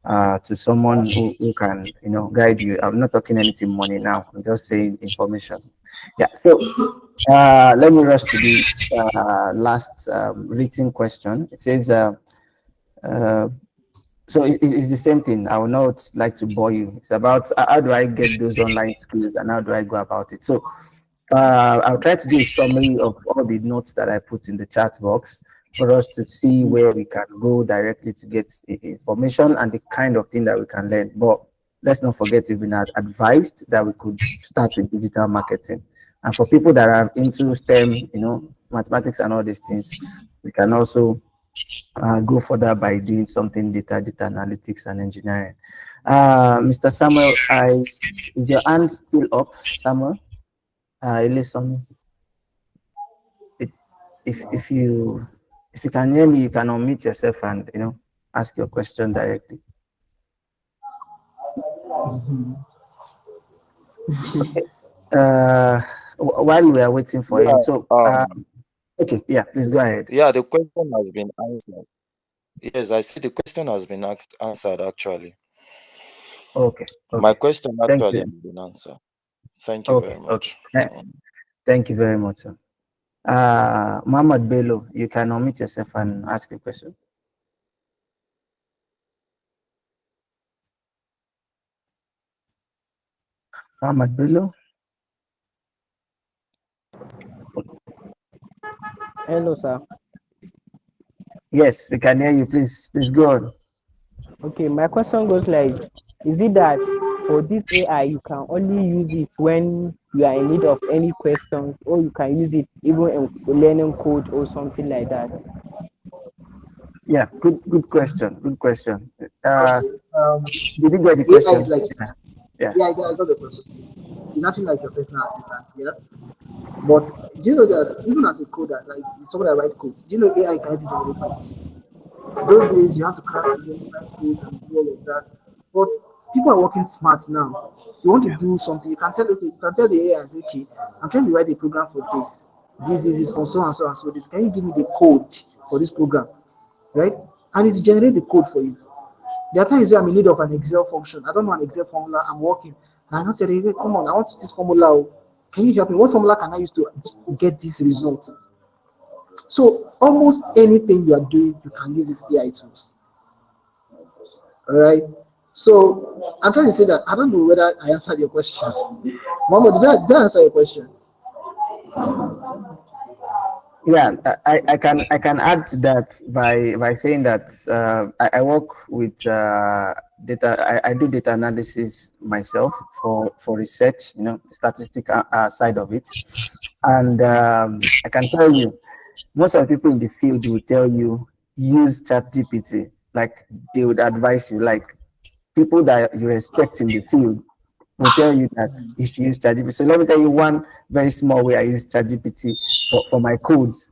to someone who can guide you. I'm not talking anything money now. I'm just saying information. Yeah. So let me rush to this last written question. It says. So it's the same thing. I will not like to bore you. It's about how do I get those online skills and how do I go about it. So I'll try to do a summary of all the notes that I put in the chat box for us to see where we can go directly to get the information and the kind of thing that we can learn. But let's not forget we've been advised that we could start with digital marketing. And for people that are into STEM, mathematics and all these things, we can also go further by doing something data analytics and engineering. Mr. Samuel, is your hand still up, Samuel? Listen. if you can hear me, you can unmute yourself and ask your question directly. Okay. Uh, while we are waiting for him, Yeah, so okay, yeah, please go ahead. yeah, the question has been answered. Yes, I see the question has been answered actually. Okay, My okay. question Thank actually you. has been answered. Thank you Okay, very okay. much. Thank you very much, sir. Muhammad Bello, you can unmute yourself and ask a question. Muhammad Bello? Hello, sir. Yes, we can hear you. Please go on. Okay, my question goes like, is it that for this AI you can only use it when you are in need of any questions, or you can use it even in learning code or something like that? Yeah, good question. Good question. Okay. Did you get the AI is question? like, Yeah. Yeah. yeah, I got the question. It's nothing like your personal assistant, yeah. But do you know that even as a coder, like someone that writes codes, do you know AI can help you generate codes? Those days you have to crack and then write code and do all of that. But people are working smart now. You want to do something, you can tell okay, you can tell the AI, say, okay, I'm trying to write a program for this. This is for so and so and so. This can you give me the code for this program? Right? And it will generate the code for you. There are times where I'm in need of an Excel function. I don't know an Excel formula. I'm working. And I not tell you, hey, come on, I want this formula. Oh. Can you help me? What formula can I use to get this result? So almost anything you are doing, you can use these AI tools. All right. So I'm trying to say that I don't know whether I answered your question. Mohammed, did I answer your question? Yeah, I can add to that by saying that I work with data. I do data analysis myself for research. The statistical side of it, and I can tell you, most of the people in the field will tell you use ChatGPT. Like they would advise you, like people that you respect in the field will tell you that you should use ChatGPT. So let me tell you one very small way I use ChatGPT for my codes.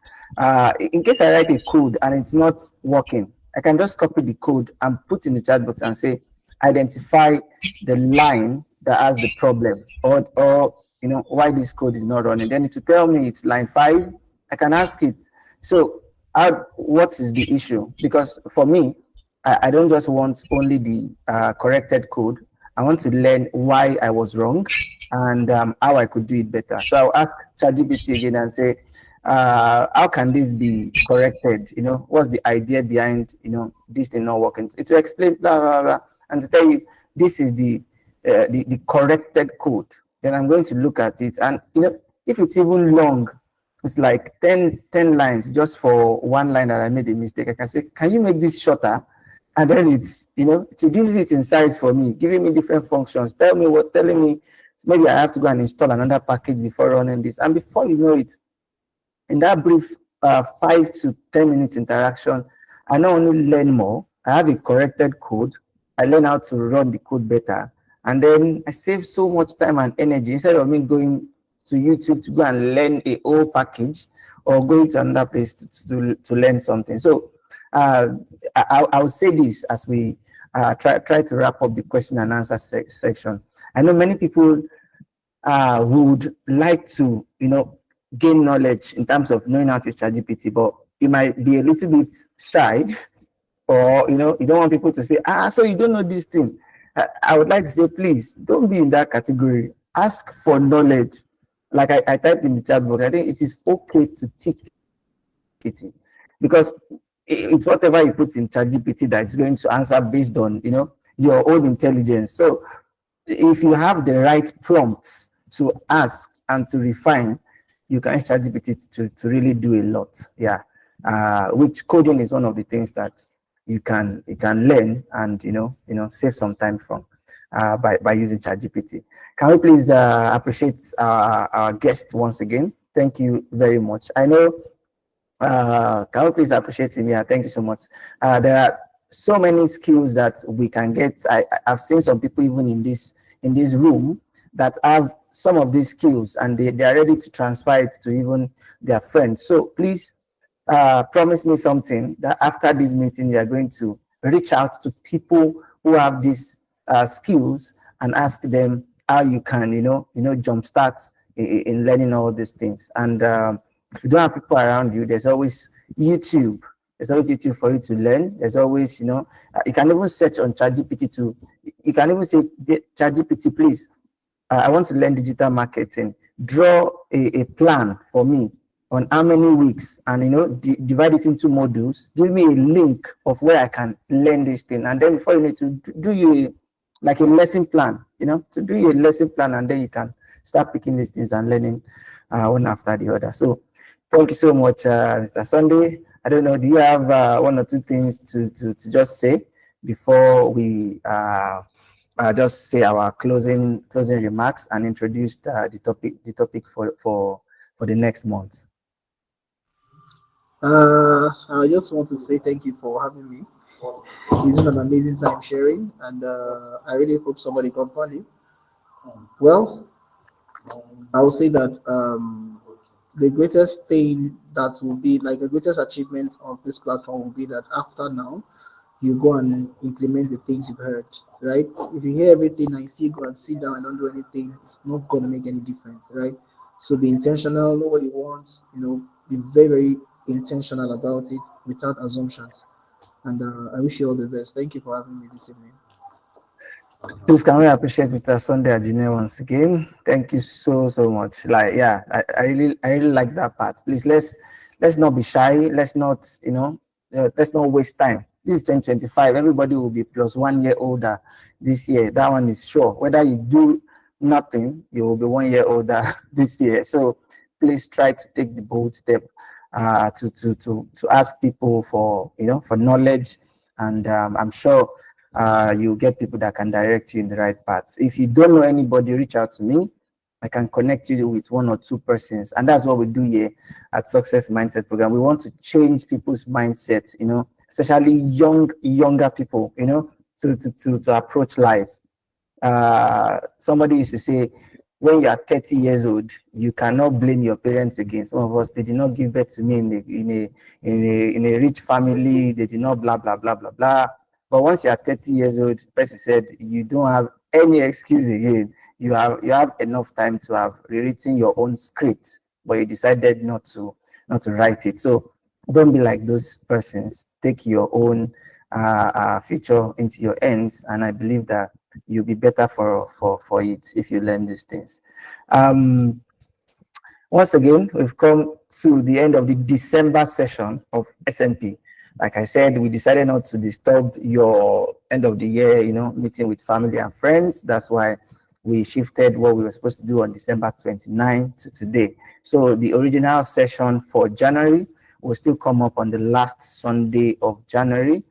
In case I write a code and it's not working, I can just copy the code and put in the chat box and say, identify the line that has the problem, or why this code is not running. Then it will tell me it's line 5. I can ask it. So what is the issue? Because for me, I don't just want only the corrected code. I want to learn why I was wrong and how I could do it better. So I'll ask ChatGPT again and say, how can this be corrected? What's the idea behind this thing not working? It will explain blah blah blah and to tell you this is the corrected code. Then I'm going to look at it, and if it's even long, it's like 10 lines just for one line that I made a mistake. I can say, can you make this shorter? And then it reduces it in size for me, giving me different functions, telling me maybe I have to go and install another package before running this. And before you know it, in that brief 5 to 10 minutes interaction, I not only learn more, I have a corrected code, I learn how to run the code better, and then I save so much time and energy instead of me going to YouTube to go and learn a whole package or going to another place to learn something. So uh, I'll say this as we try to wrap up the question and answer section. I know many people would like to, gain knowledge in terms of knowing how to use ChatGPT, but you might be a little bit shy, or you don't want people to say, so you don't know this thing. I would like to say, please don't be in that category. Ask for knowledge. Like I typed in the chat box, I think it is okay to teach GPT, because it's whatever you put in ChatGPT that is going to answer based on your own intelligence. So if you have the right prompts to ask and to refine, you can use ChatGPT to really do a lot. Yeah, which coding is one of the things that you can learn and save some time from by using ChatGPT. Can we please appreciate our guest once again? Thank you very much. I know. Can we please appreciate him? Yeah, thank you so much. There are so many skills that we can get. I've seen some people even in this room that have some of these skills, and they are ready to transfer it to even their friends. So please promise me something that after this meeting, you are going to reach out to people who have these skills and ask them how you can, jumpstart in learning all these things. And if you don't have people around you, there's always YouTube. There's always YouTube for you to learn. There's always, you can even search on ChatGPT to, you can even say, ChatGPT, please, I want to learn digital marketing. Draw a plan for me on how many weeks, and divide it into modules. Give me a link of where I can learn this thing, and then before you need to do you like a lesson plan, to do your lesson plan, and then you can start picking these things and learning one after the other. So thank you so much, Mr. Sunday. I don't know, do you have one or two things to just say before we just say our closing remarks and introduce the topic for the next month? I just want to say thank you for having me. It's been an amazing time sharing, and I really hope somebody got value. Well, I will say that the greatest thing that will be like the greatest achievement of this platform will be that after now, you go and implement the things you've heard, right? If you hear everything and you still go and sit down and don't do anything, it's not going to make any difference, right? So be intentional, know what you want, be very, very intentional about it without assumptions. And I wish you all the best. Thank you for having me this evening. Please, can we appreciate Mr. Sunday Ajine once again? Thank you so much. Like, yeah, I really like that part. Please, let's not be shy. Let's not, let's not waste time. This is 2025. Everybody will be plus 1 year older this year. That one is sure. Whether you do nothing, you will be 1 year older this year. So please try to take the bold step to ask people for for knowledge, and I'm sure you get people that can direct you in the right paths. If you don't know anybody, reach out to me. I can connect you with 1 or 2 persons, and that's what we do here at Success Mindset Program. We want to change people's mindsets, especially younger people, to approach life. Somebody used to say, when you are 30 years old, you cannot blame your parents again. Some of us, they did not give birth to me in a rich family. They did not blah blah blah blah blah. But once you are 30 years old, the person said you don't have any excuse again. You have enough time to have rewritten your own script, but you decided not to write it. So don't be like those persons. Take your own future into your hands, and I believe that you'll be better for it if you learn these things. Once again, we've come to the end of the December session of SMP. Like I said, we decided not to disturb your end of the year, meeting with family and friends. That's why we shifted what we were supposed to do on December 29 to today. So the original session for January will still come up on the last Sunday of January.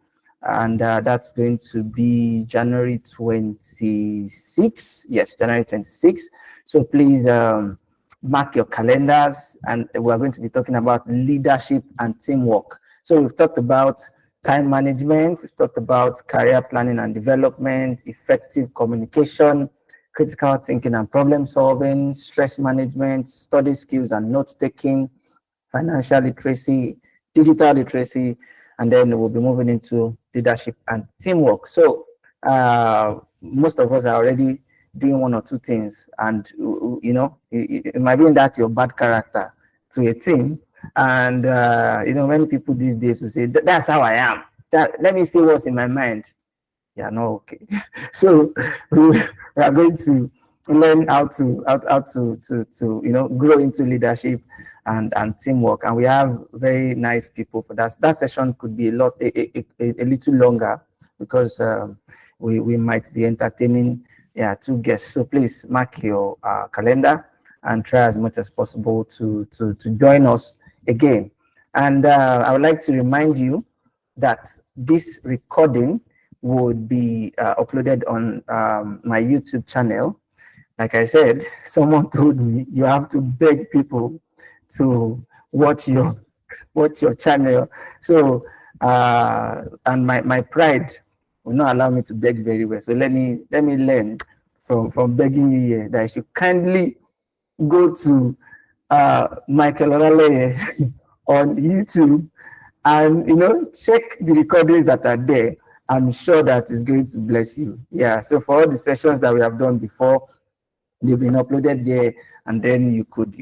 And that's going to be January 26. Yes, January 26. So please mark your calendars, and we're going to be talking about leadership and teamwork. So we've talked about time management, we've talked about career planning and development, effective communication, critical thinking and problem solving, stress management, study skills and note taking, financial literacy, digital literacy, and then we'll be moving into leadership and teamwork. So most of us are already doing 1 or 2 things, and it might be that your bad character to a team. And many people these days will say that's how I am. Let me see what's in my mind. Yeah, no, okay. So we are going to learn how to grow into leadership and teamwork, and we have very nice people for that. That session could be a little longer because we might be entertaining 2 guests. So please mark your calendar and try as much as possible to join us again. And I would like to remind you that this recording would be uploaded on my YouTube channel. Like I said, someone told me you have to beg people to watch your channel. So and my pride will not allow me to beg very well. So let me learn from begging you here that you should kindly go to Michael Olale on YouTube, and check the recordings that are there. I'm sure that is going to bless you. Yeah. So for all the sessions that we have done before, they've been uploaded there, and then you could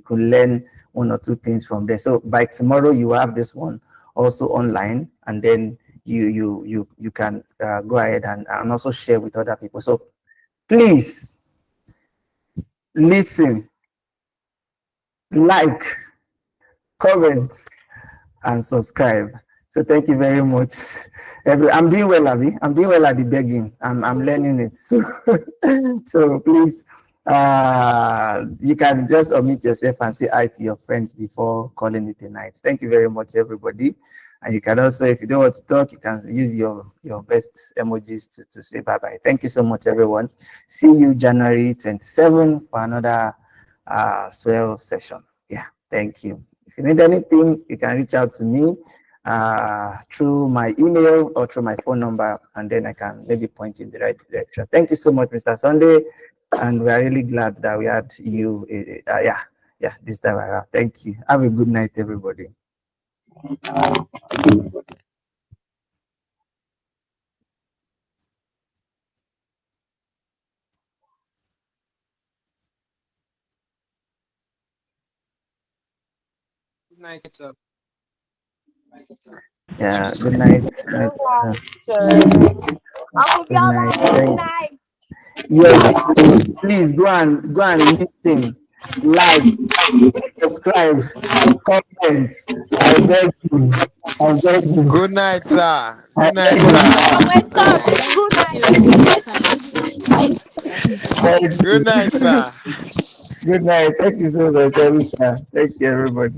learn one or two things from there. So by tomorrow you will have this one also online, and then you can go ahead and also share with other people. So please listen, like, comment, and subscribe. So thank you very much. I'm doing well, Abby. I'm doing well at the begging. I'm learning it. So so please, you can just unmute yourself and say hi to your friends before calling it a night. Thank you very much, everybody. And you can also, if you don't want to talk, you can use your best emojis to say bye bye. Thank you so much, everyone. See you January 27 for another swell session. Yeah, thank you. If you need anything, you can reach out to me through my email or through my phone number, and then I can maybe point you in the right direction. Thank you so much, Mr. Sunday, and we are really glad that we had you. This time around. Thank you. Have a good night, everybody. Good night, sir. Yeah. Good night. Night. Uncle Good Biola, night. good Thank. night. Yes. Please go and listen, like, subscribe, comment. I beg you. I beg you. Good night, sir. I Good beg night, you. sir. No, we're stopped. Thank Good night. you so much. Thank Good you. night, sir. Good night. Thank you so much, Elisa. Thank you, everybody.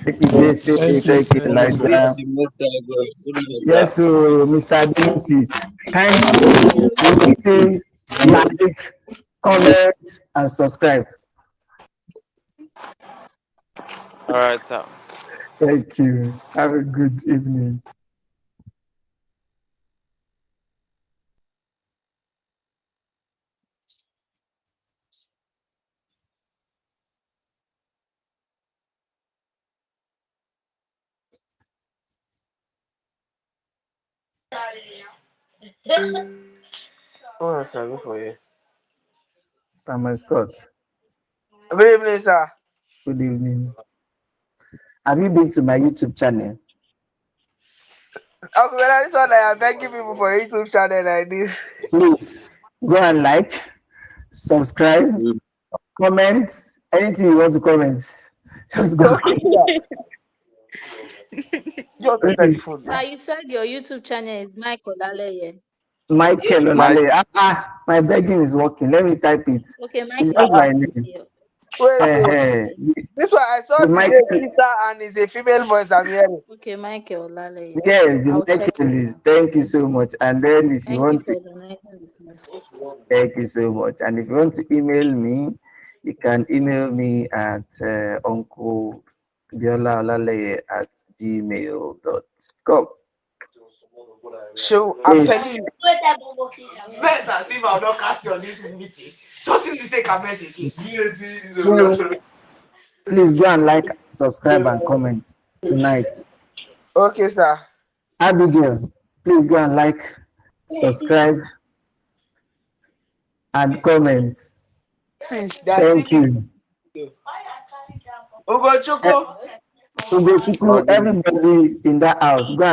Thank you, JC. Thank you. Thank you, Thank you, sir. Elijah. The most high God. Good night, Yes, sir. so Mr. Adenisi, Thank kindly you. listen, like, comment, and subscribe. All right, sir. Thank you. Have a good evening. Oh, sorry for you. Samuel Scott, Good evening, sir. good evening. Have you been to my YouTube channel? Uncle Biola, this one I am begging people for YouTube channel like this. Please go and like, subscribe, comment, anything you want to comment. Just go and Okay, comment. just look at the Please. phone. Now you said your YouTube channel is Michael Aleye. Michael My Olale. My begging is working. Let me type it. Okay, It's Michael just my name. Aleye. wait, oh. Uh, This one I saw the today, Michael, Lisa, and it's a female voice I'm hearing. Okay, Michael Aleye. yes, the I'll check Michael it is. out. Thank you Thank so you. much. And then if you Thank you want to, for donating the class. thank you so much. And if you want to email me, you can email me at Uncle Biola Olale at gmail.com. So I'm Please, telling you. Best as if I'll not cast you on this meeting. Just in mistake I met again. please go and like, subscribe, and comment tonight. Okay, sir. Abigail, please go and like, subscribe, and comment. See, they're Thank still you. Ugo Eh, Choco. Ugochukwu, everybody in that house, go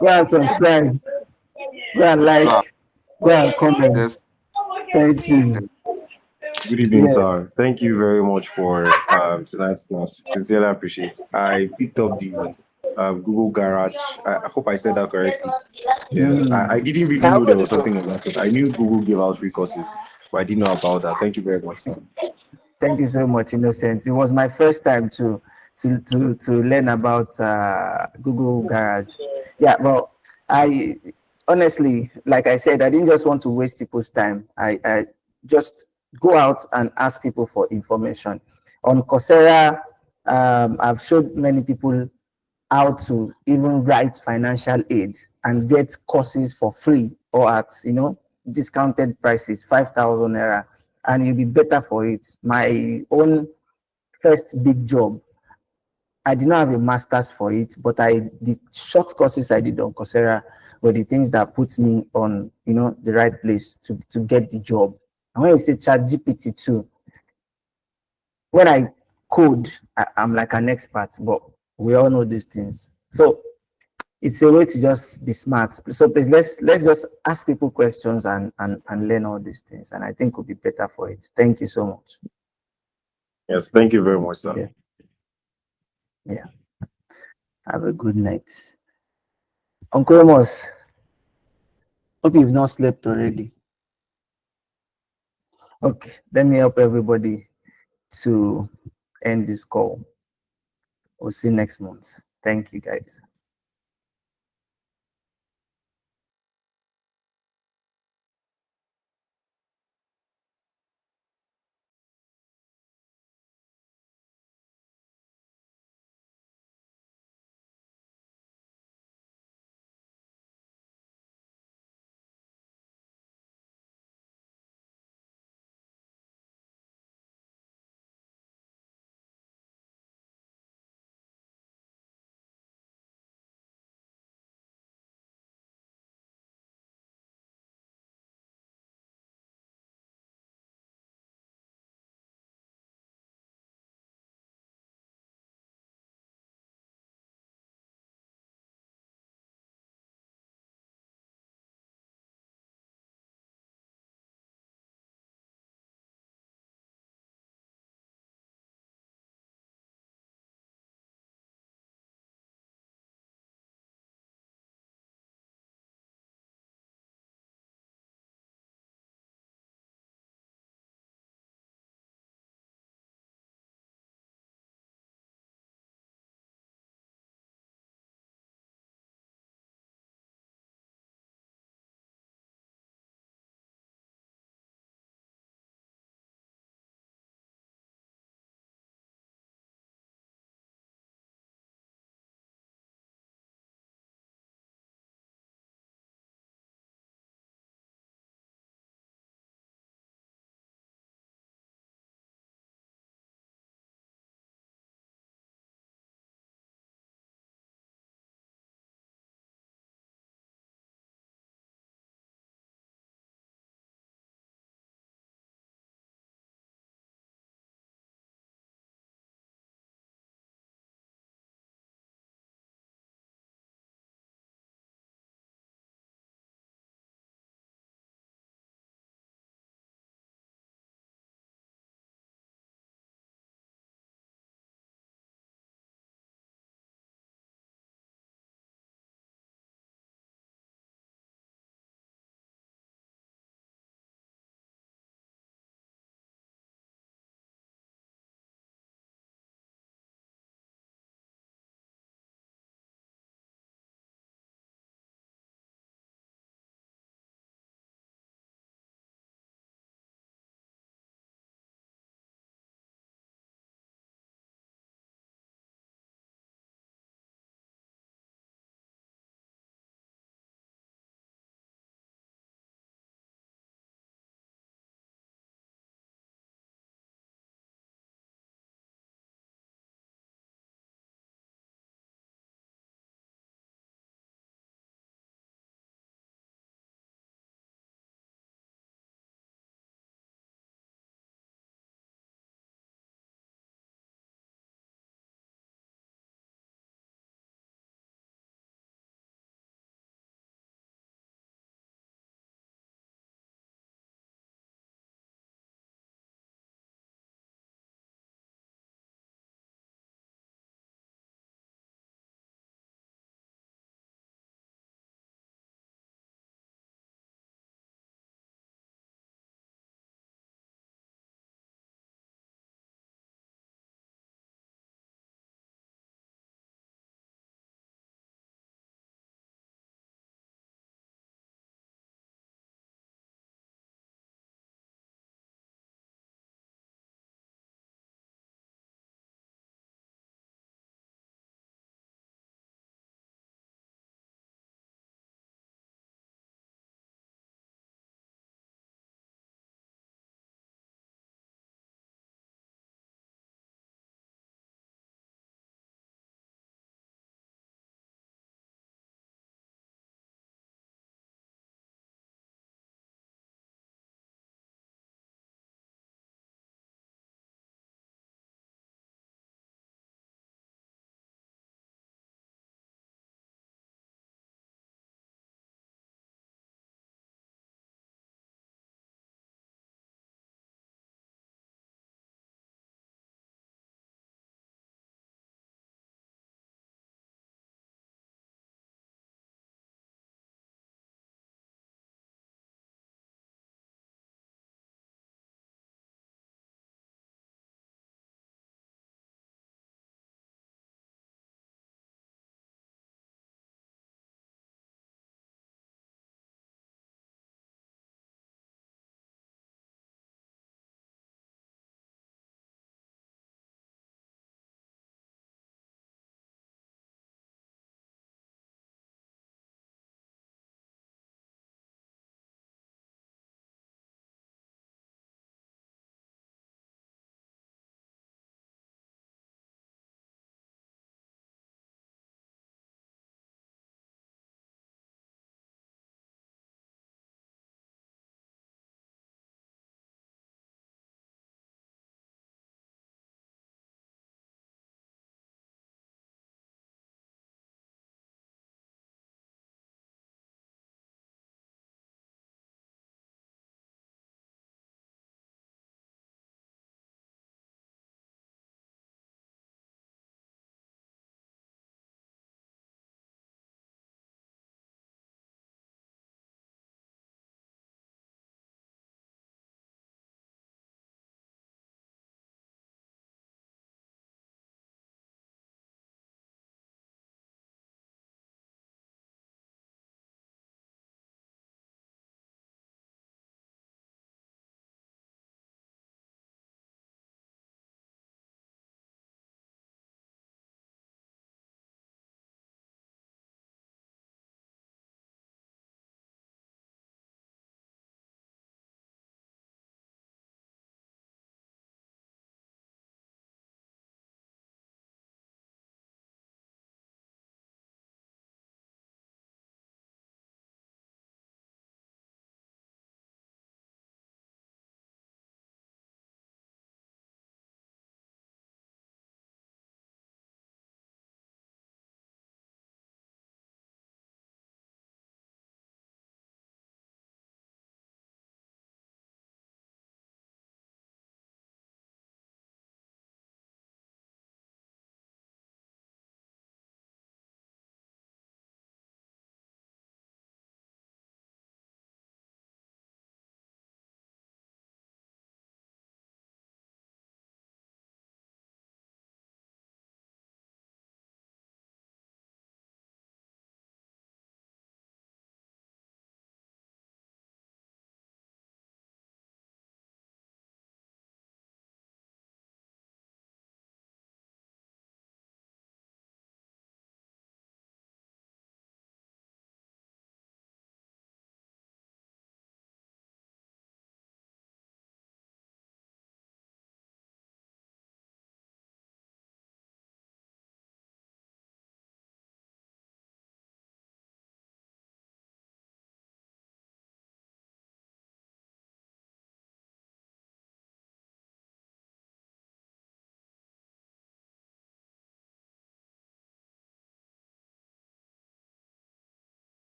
and subscribe, go and like, Sir, go and comment. yes. Thank you. Good evening, Yeah. sir. Thank you very much for tonight's class. Sincerely appreciate. I picked up the Google Garage. I hope I said that correctly. Yes, I Mm. didn't really Now know go there to was talk. something like that. So I knew Google gave out free courses, but I didn't know about that. Thank you very much, sir. Thank you so much, Innocent. It was my first time to learn about Google Garage. Yeah, well, I honestly, like I said, I didn't just want to waste people's time. I just go out and ask people for information. On Coursera, I've showed many people how to even write financial aid and get courses for free or at discounted prices, 5,000 naira, and you'll be better for it. My own first big job. I did not have a master's for it, but the short courses I did on Coursera were the things that put me on, the right place to get the job. And when you say ChatGPT too, when I code, I'm like an expert, but we all know these things. So it's a way to just be smart. So please, let's just ask people questions and learn all these things. And I think we'll be better for it. Thank you so much. Yes, thank you very much, sir. Yeah. Have a good night. Uncle Amos, hope you've not slept already. Okay, let me help everybody to end this call. We'll see you next month. Thank you, guys.